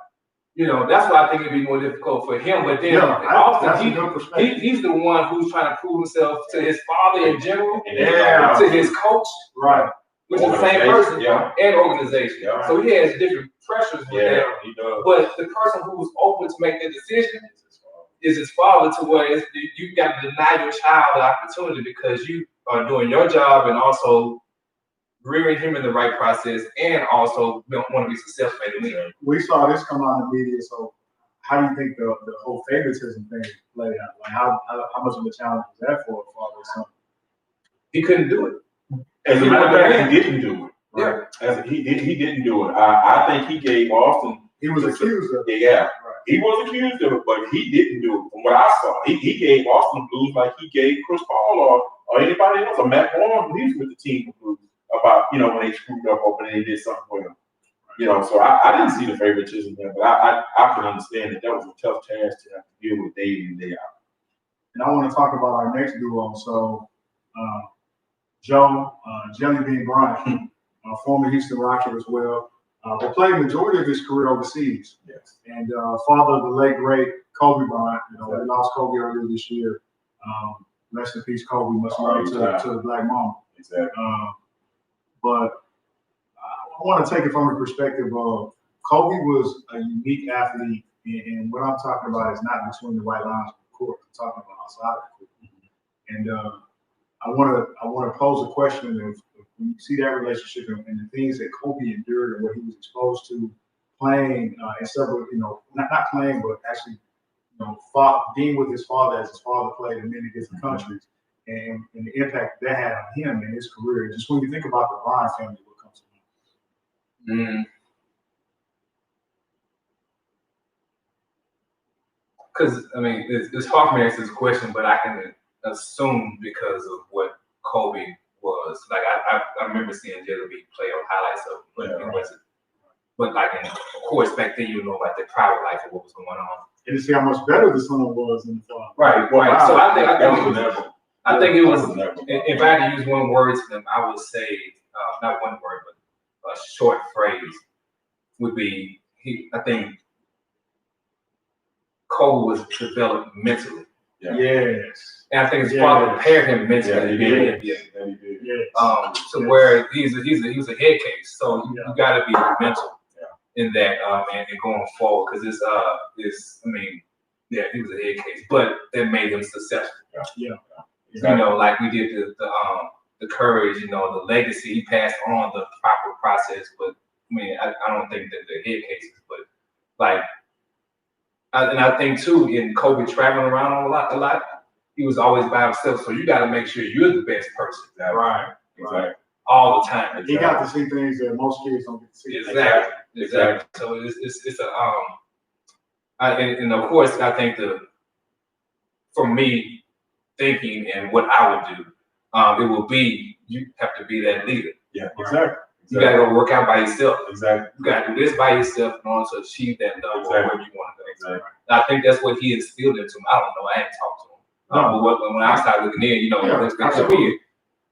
That's why I think it'd be more difficult for him. But then Austin, he's the one who's trying to prove himself to his father in general, to his coach, right, which is the same person, and organization. Yeah. So he has different pressures with them. He does. But the person who's open to make the decision is his father, to where you got to deny your child the opportunity because you are doing your job and also rearing him in the right process, and also want to be successful in the league. We saw this come out in the media. So, how do you think the whole favoritism thing played out? Like, how much of a challenge was that for a father or son? He couldn't do it. As a matter of fact, he didn't do it. Right? He didn't do it. I think he gave Austin. He was accused of it. Yeah. Right. He was accused of it, but he didn't do it. From what I saw, he gave Austin blues like he gave Chris Paul or anybody else, or Matt Barnes when he was with the team blues about when they screwed up and they did something for him. So I didn't see the favoritism there, but I can understand that was a tough task to have to deal with day in and day out. And I want to talk about our next duo. So Joe Jelly Bean Bryant, former Houston Rocket as well, but played the majority of his career overseas. Yes. And father of the late great Kobe Bryant. We lost Kobe earlier this year. Rest in peace, Kobe. Much love to the Black Mama. Exactly. But I want to take it from the perspective of Kobe was a unique athlete, and what I'm talking about is not between the white lines of the court. I'm talking about outside of the court. And I want to pose a question of when you see that relationship and the things that Kobe endured and what he was exposed to playing in several, not playing, but actually, being with his father as his father played in many different countries. And the impact that had on him and his career. Just when you think about the Bryant family, what comes to mind? Because, it's hard for me to answer this question, but I can assume because of what Kobe was. Like, I remember seeing Jelly Bean play on highlights of it, but like, of course, back then you know about the private life of what was going on. And to see how much better the son was than the father. Right. Wow. So I think it was, if I had to use one word to them, I would say, not one word, but a short phrase would be, I think Kobe was developed mentally. Yeah. Yes. And I think his father prepared him mentally. Yes. To where he was a head case. So you got to be mental in that and going forward, because he was a head case, but that made him successful. Yeah. Like we did the courage, the legacy. He passed on the proper process, but mean, I don't think that they're head cases, but like, I think too, in Kobe traveling around a lot, he was always by himself. So you got to make sure you're the best person, Right. Exactly. All the time. He got to see things that most kids don't get to see. Exactly. So it's and of course, I think for me, thinking and what I would do, it will be, you have to be that leader. Yeah, exactly. You got to go work out by yourself. Exactly. You got to do this by yourself in order to achieve that number Exactly. where you want to go. Exactly. And I think that's what he instilled into him. I don't know. I ain't talked to him. But when I started looking in, that's absolutely.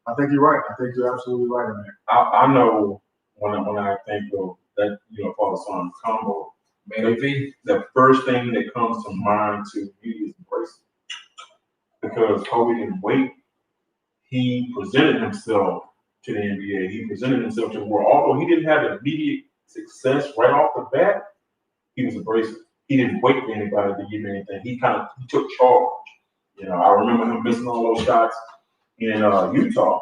I think you're right. I think you're absolutely right on that. I know when I think of that, father-son combo, Maybe the first thing that comes to mind to me is embracing. Because Kobe didn't wait. He presented himself to the NBA. He presented himself to the world. Although he didn't have immediate success right off the bat, he was abrasive. He didn't wait for anybody to give him anything. He took charge. I remember him missing all those shots in Utah.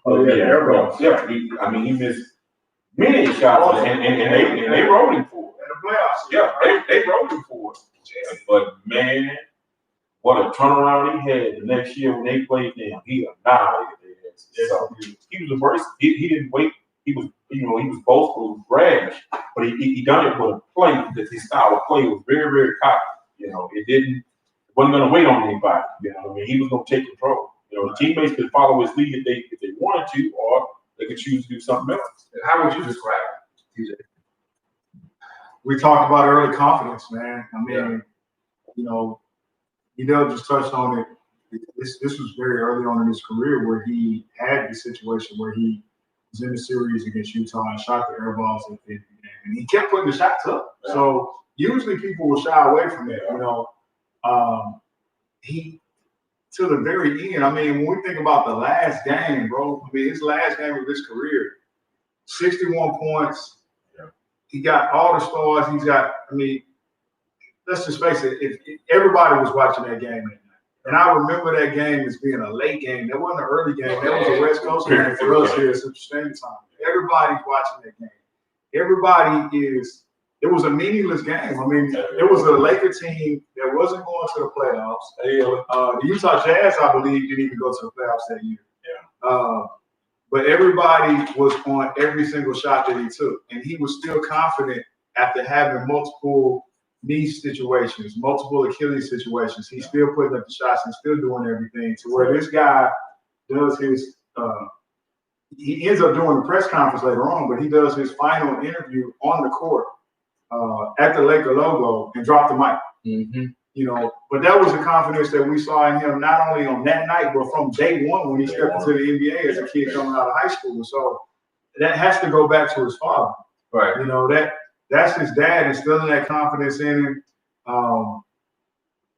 Yeah. He missed many shots, and they rolled him for it. In the playoffs. Yeah, they rolled him for it. But man, what a turnaround he had the next year when they played them. He annihilated their asses. So he was abrasive. He didn't wait. He was boastful, he was brash, but he done it with a play that his style of play was very, very cocky. It wasn't going to wait on anybody. He was going to take control. The teammates could follow his lead if they wanted to, or they could choose to do something else. how would you describe TJ? We talked about early confidence, man. Edel just touched on it. This was very early on in his career where he had the situation where he was in the series against Utah and shot the air balls and he kept putting the shots up. Yeah. So usually people will shy away from that. He to the very end. When we think about the last game, bro. His last game of his career, 61 points. Yeah. He got all the stars. He's got. Let's just face it. If everybody was watching that game that night. And I remember that game as being a late game. That wasn't an early game. That was a West Coast game for us here at Central Standard Time. Everybody's watching that game. It was a meaningless game. It was a Laker team that wasn't going to the playoffs. The Utah Jazz, I believe, didn't even go to the playoffs that year. Yeah. But everybody was on every single shot that he took. And he was still confident after having multiple knee situations, multiple Achilles situations. He's still putting up the shots and still doing everything to where this guy does his he ends up doing the press conference later on, but he does his final interview on the court at the Laker logo and dropped the mic. Mm-hmm. But that was the confidence that we saw in him, not only on that night, but from day one when he stepped into the NBA as a kid coming out of high school. So that has to go back to his father. Right. That's his dad instilling that confidence in him.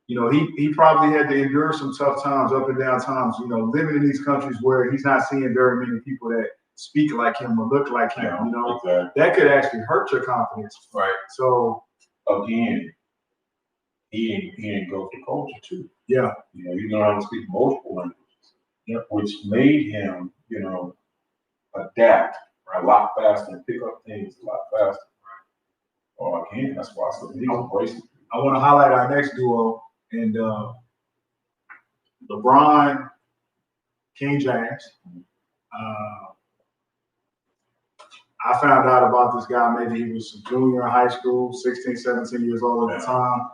He probably had to endure some tough times, up and down times, living in these countries where he's not seeing very many people that speak like him or look like him, Exactly. That could actually hurt your confidence. Right. So again, he engulfed the culture too. Yeah. He learned how to speak multiple languages, which made him, adapt a lot faster and pick up things a lot faster. Again, that's why I said he's embracing. I want to highlight our next duo and LeBron, King James. I found out about this guy, maybe he was a junior in high school, 16, 17 years old at the time.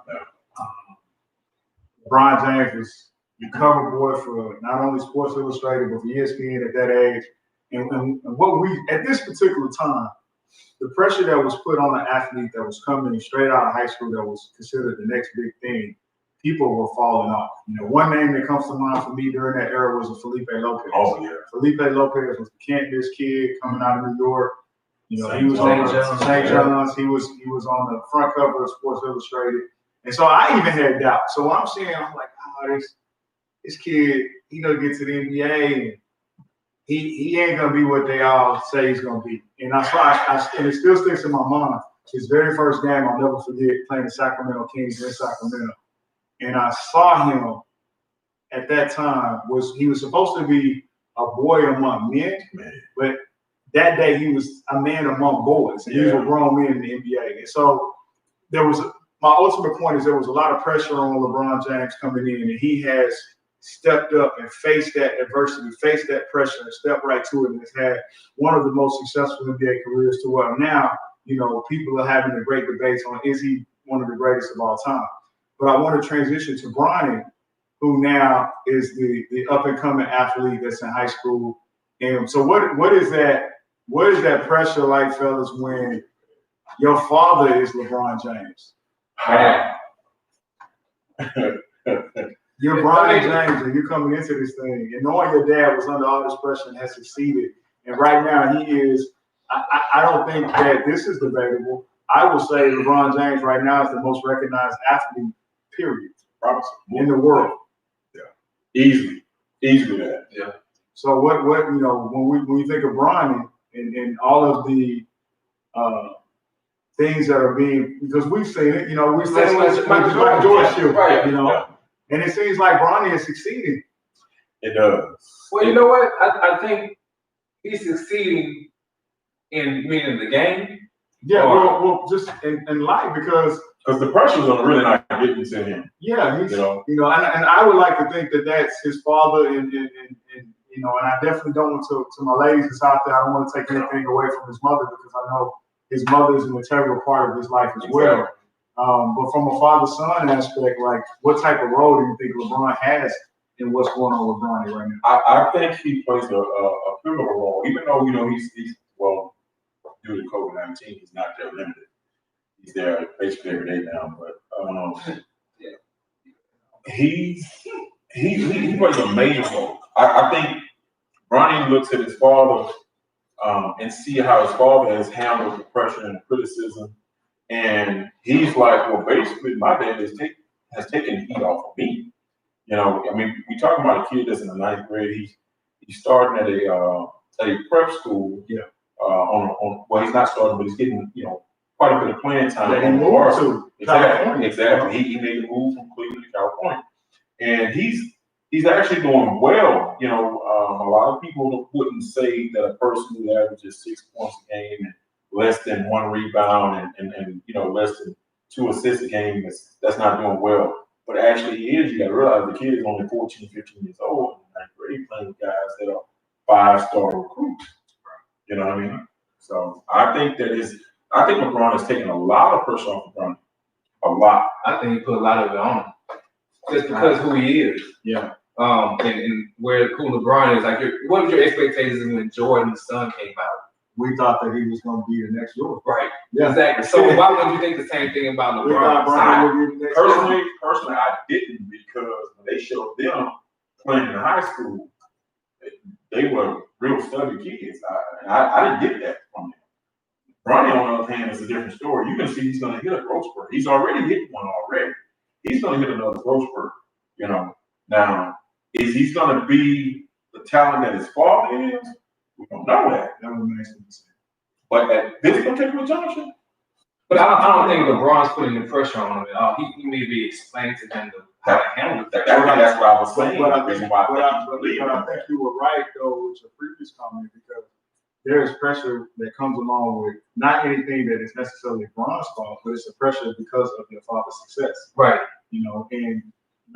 LeBron James was the cover boy for not only Sports Illustrated, but for ESPN at that age. And what we, at this particular time, the pressure that was put on an athlete that was coming straight out of high school that was considered the next big thing, people were falling off. One name that comes to mind for me during that era was Felipe Lopez. Oh, yeah. Felipe Lopez was the Can't-Miss kid coming out of New York. He was St. on John's. St. John's. He was on the front cover of Sports Illustrated. And so I even had doubt. So what I'm saying, I'm like, this kid, he gonna get to the NBA and he ain't gonna be what they all say he's gonna be. And and it still sticks in my mind. His very first game, I'll never forget, playing the Sacramento Kings in Sacramento. And I saw him at that time, he was supposed to be a boy among men, but that day he was a man among boys, and these were grown men in the NBA. And so my ultimate point is there was a lot of pressure on LeBron James coming in, and he has stepped up and faced that adversity, faced that pressure, and stepped right to it, and has had one of the most successful NBA careers to where now, people are having a great debate on is he one of the greatest of all time. But I want to transition to Bronny, who now is the up-and-coming athlete that's in high school. And so what is that pressure like, fellas, when your father is LeBron James? You're Bronny James, and you're coming into this thing, and knowing your dad was under all this pressure and has succeeded. And right now he is, I don't think that this is debatable. I will say LeBron James right now is the most recognized athlete, period, in the world. Yeah. Easily that. Yeah. So what when we think of Bronny and all of the things that are being, because we've seen it, we've seen it Michael Jordan shit, right? And it seems like Bronny is succeeding. It does. Well, you know what? I think he's succeeding in meaning the game. Yeah, well, just in life, because the pressure's on really not getting to him. Yeah, he's, and I would like to think that that's his father, and I definitely don't want to my ladies that's out there, I don't want to take anything away from his mother, because I know his mother is an integral part of his life as well. But from a father-son aspect, like, what type of role do you think LeBron has in what's going on with Bronny right now? I think he plays a pivotal role, even though he's due to COVID-19, he's not that limited. He's there basically every day now, but he plays a major role. I think Bronny looks at his father and see how his father has handled the pressure and criticism, and he's like, well, basically, my dad has taken heat off of me. We talking about a kid that's in the 9th grade. He's starting at a prep school. Yeah. Well, he's not starting, but he's getting quite a bit of playing time. Yeah, he moved to California. Exactly. He made a move from Cleveland to California, and he's actually doing well. A lot of people wouldn't say that a person who averages 6 points a game and less than 1 rebound and less than 2 assists a game that's not doing well. But actually he is. You got to realize the kid is only 14, 15 years old in 9th grade, playing with guys that are 5-star recruits. You know what I mean? So I think LeBron has taken a lot of pressure off of Bronny. A lot. I think he put a lot of it on him. Just because who he is. Yeah. And where cool LeBron is, like, what was your expectations when Jordan's son came out? We thought that he was going to be the next Jordan. Right. Yeah. Exactly. So why wouldn't you think the same thing about LeBron? Personally, I didn't, because when they showed them playing in high school, they were real stubby kids. I didn't get that from them. Bronny, on the other hand, is a different story. You can see he's going to hit a growth spurt. He's already hit one already. He's going to hit another growth spurt. Now, is he going to be the talent that his father is? We don't know that. That remains to be seen. But at this particular junction, but I don't think LeBron's putting the pressure on him at all. He may be explaining to them how to handle it. That's what I was saying. But I think you were right, though, with your previous comment, because there is pressure that comes along with not anything that is necessarily LeBron's fault, but it's a pressure because of your father's success. Right.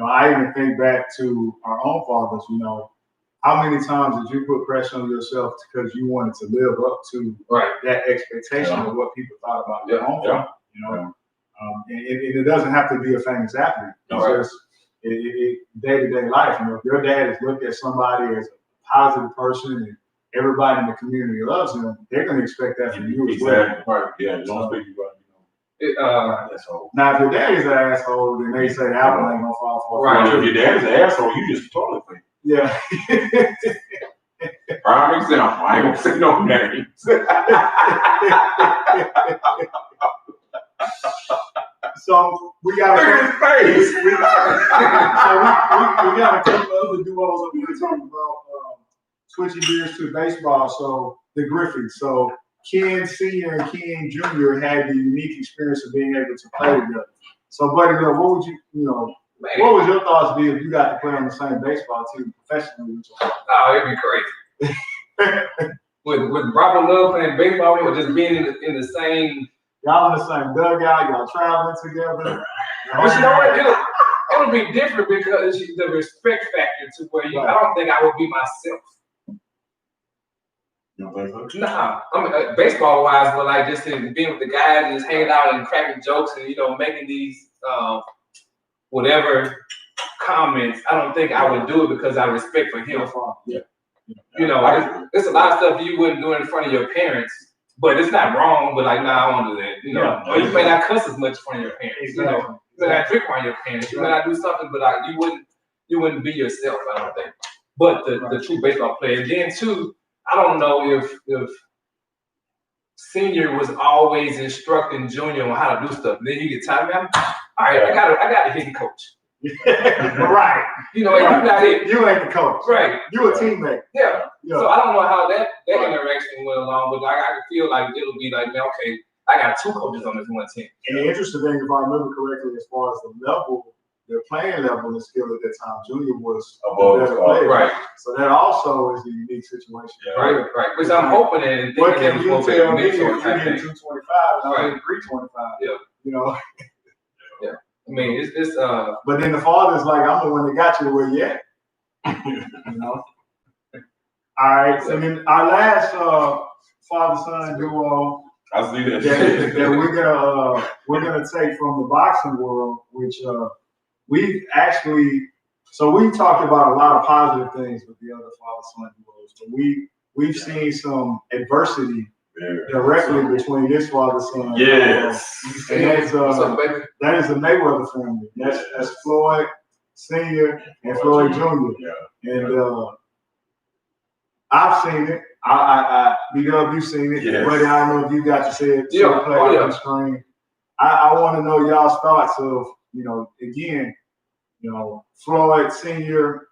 I even think back to our own fathers. How many times did you put pressure on yourself because you wanted to live up to that expectation of what people thought about your own father? And it doesn't have to be a famous athlete. It's just day-to-day life. If your dad has looked at somebody as a positive person and everybody in the community loves him, they're going to expect that from you as well. Exactly. Right. Yeah. Don't speak about asshole. Now, if your dad is an asshole, then they say Apple ain't gonna fall for it. Right. If your dad is an asshole, you just toilet paper. Yeah. Prime example. I ain't gonna say no names. So we got a face. we got a couple of other duos that we're gonna talk about. Switching gears to baseball. So the Griffins. So Ken Sr. and Ken Jr. had the unique experience of being able to play together. So, buddy, what would what would your thoughts be if you got to play on the same baseball team professionally with your father? Oh, it'd be crazy. With Robert Love playing baseball or just being in the same. Y'all in the same dugout, y'all traveling together. But you know what? It'll be different because the respect factor to where I don't think I would be myself. You don't think so? Nah, I mean, baseball wise, but like just being with the guys and just hanging out and cracking jokes and making these whatever comments. I don't think I would do it because I respect for him. Yeah. There's a lot of stuff you wouldn't do in front of your parents, but it's not wrong. But like, I won't do that. Or you may not cuss as much in front of your parents. Exactly. You may not drink around your parents. You may not do something, but like you wouldn't be yourself. I don't think. But the true baseball player. And then too, I don't know if Senior was always instructing Junior on how to do stuff. Then you get tired of him. All right, I got to hit the coach. Right. You not it. You ain't the coach. Right. You a teammate. Yeah. So I don't know how that interaction went along, but I feel like it'll be like, man, okay, I got two coaches on this one team. And the interesting thing, if I remember correctly, as far as the playing level and skill at that time, Junior was a better player. Right. So that also is a unique situation. Yeah. Right. Which I'm hoping and what can you tell me if you get 225 and I right. get 325? Yeah. Yeah. I mean, it's But then the father's like, I'm the one that got you to where you at. All right. And then our last father-son duo I see that. that we're gonna take from the boxing world, which we talked about a lot of positive things with the other father-son duos, but we've seen some adversity directly between this father-son. Yes. And that is the Mayweather family. That's Floyd Sr. and Floyd Jr. Yeah. And I've seen it. You've seen it. Yes. Buddy, I don't know if you got to see it. Play on the screen. I want to know y'all's thoughts of, again, Floyd Sr.,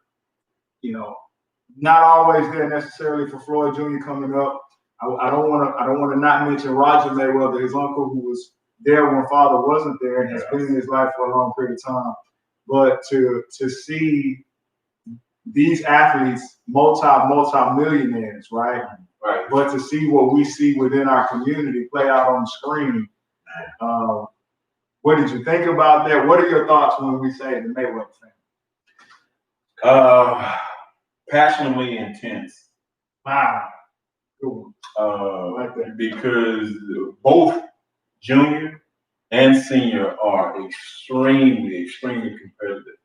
not always there necessarily for Floyd Jr. coming up. I don't want to not mention Roger Mayweather, his uncle, who was there when father wasn't there and has been in his life for a long period of time. But to see these athletes, multi-millionaires, right? Right. But to see what we see within our community play out on the screen, what did you think about that? What are your thoughts when we say the Mayweather family? Passionately intense. Wow. Good one. Because both Junior and Senior are extremely competitive.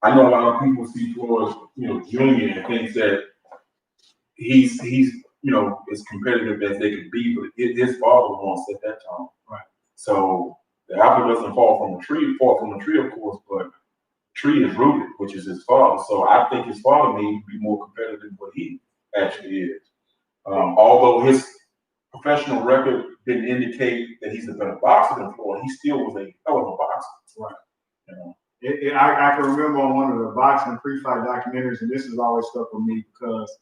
I know a lot of people see Floyd, Junior and thinks that he's as competitive as they can be, but his father won't set that tone. Right. So the apple doesn't fall from the tree, of course, but the tree is rooted, which is his father. So I think his father may be more competitive than what he actually is. Although his professional record didn't indicate that he's a better boxer than Floyd, he still was a hell of a boxer. Right. I can remember on one of the boxing pre-fight documentaries, and this has always stuck with me because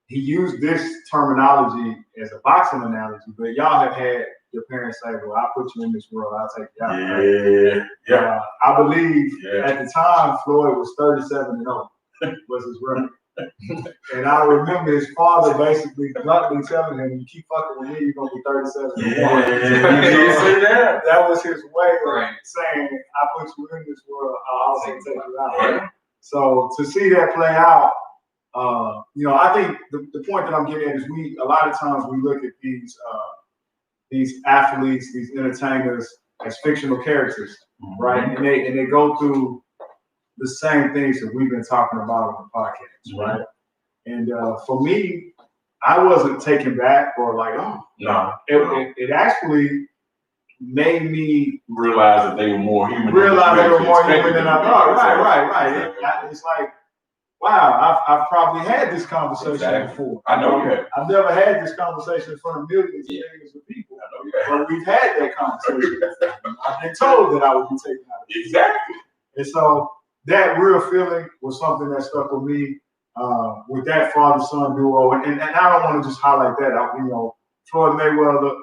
he used this terminology as a boxing analogy, but y'all have had your parents say, well, I'll put you in this world, I'll take you out. Yeah. I believe at the time, Floyd was 37-0 was his record. And I remember his father basically bluntly telling him, you keep fucking with me, you're going to be 37-1. That was his way of saying, I put you in this world, I'll also take you out. Right. So to see that play out, I think the point that I'm getting at is a lot of times we look at these athletes, these entertainers as fictional characters, right? And they go through the same things that we've been talking about on the podcast, right? And for me, I wasn't taken back or like, oh, no. It actually made me realize that they were more human. Than I thought. Right. It's like, wow, I've probably had this conversation before. I know you have. I've never had this conversation in front of millions and millions of people. I know you have. But we've had that conversation. I've been told that I would be taken out. Exactly. And so that real feeling was something that stuck with me with that father-son duo. And I don't want to just highlight that. Floyd Mayweather,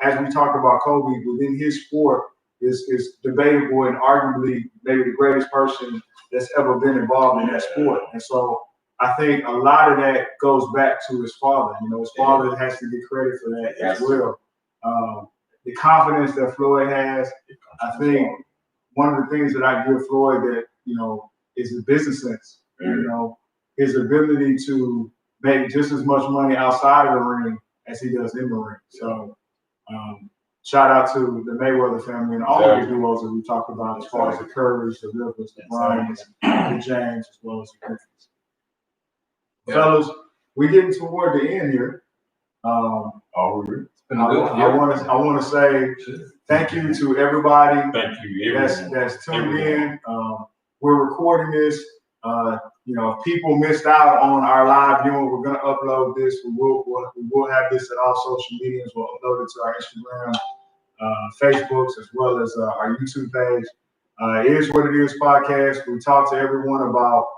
as we talked about Kobe, within his sport is debatable and arguably maybe the greatest person that's ever been involved in that sport. And so I think a lot of that goes back to his father. You know, his father has to get credit for that as well. The confidence that Floyd has, I think one of the things that I give Floyd that, you know, is his business sense. You know, his ability to make just as much money outside of the ring as he does in the ring. So shout out to the Mayweather family and all of the duos that we talked about, as far as the Currys, the Rivers, the Bryans, the James, as well as the Griffins. Fellas, we're getting toward the end here. I want to say thank you to everybody Thank you, everyone. that's tuned in. We're recording this. You know, if people missed out on our live viewing, we're gonna upload this. We will have this at all social medias. We'll upload it to our Instagram, Facebooks, as well as our YouTube page. It Is What It Is podcast. We talk to everyone about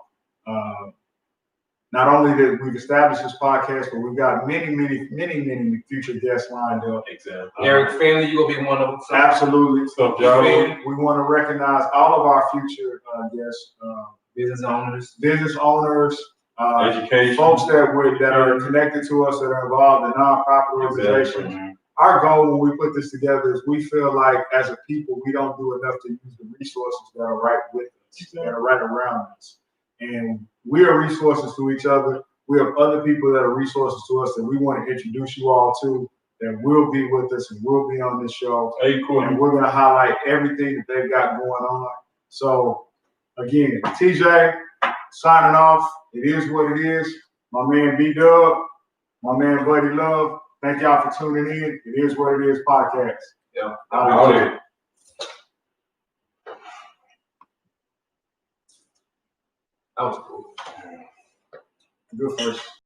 not only that we've established this podcast, but we've got many future guests lined up. Exactly. Eric Finley, you gonna be one of them. Absolutely. So, y'all, We want to recognize all of our future guests, Business owners, education. folks that are connected to us, that are involved in nonprofit organizations. Exactly, man. Our goal when we put this together is we feel like as a people, we don't do enough to use the resources that are right with us, that are right around us. And we are resources to each other. We have other people that are resources to us that we want to introduce you all to, that will be with us and will be on this show. Hey, cool. And we're going to highlight everything that they've got going on. So, again, TJ, signing off. It is what it is. My man B-Dub, my man Buddy Love. Thank y'all for tuning in. It Is What It Is podcast. Yeah. All right. That was cool. Good first.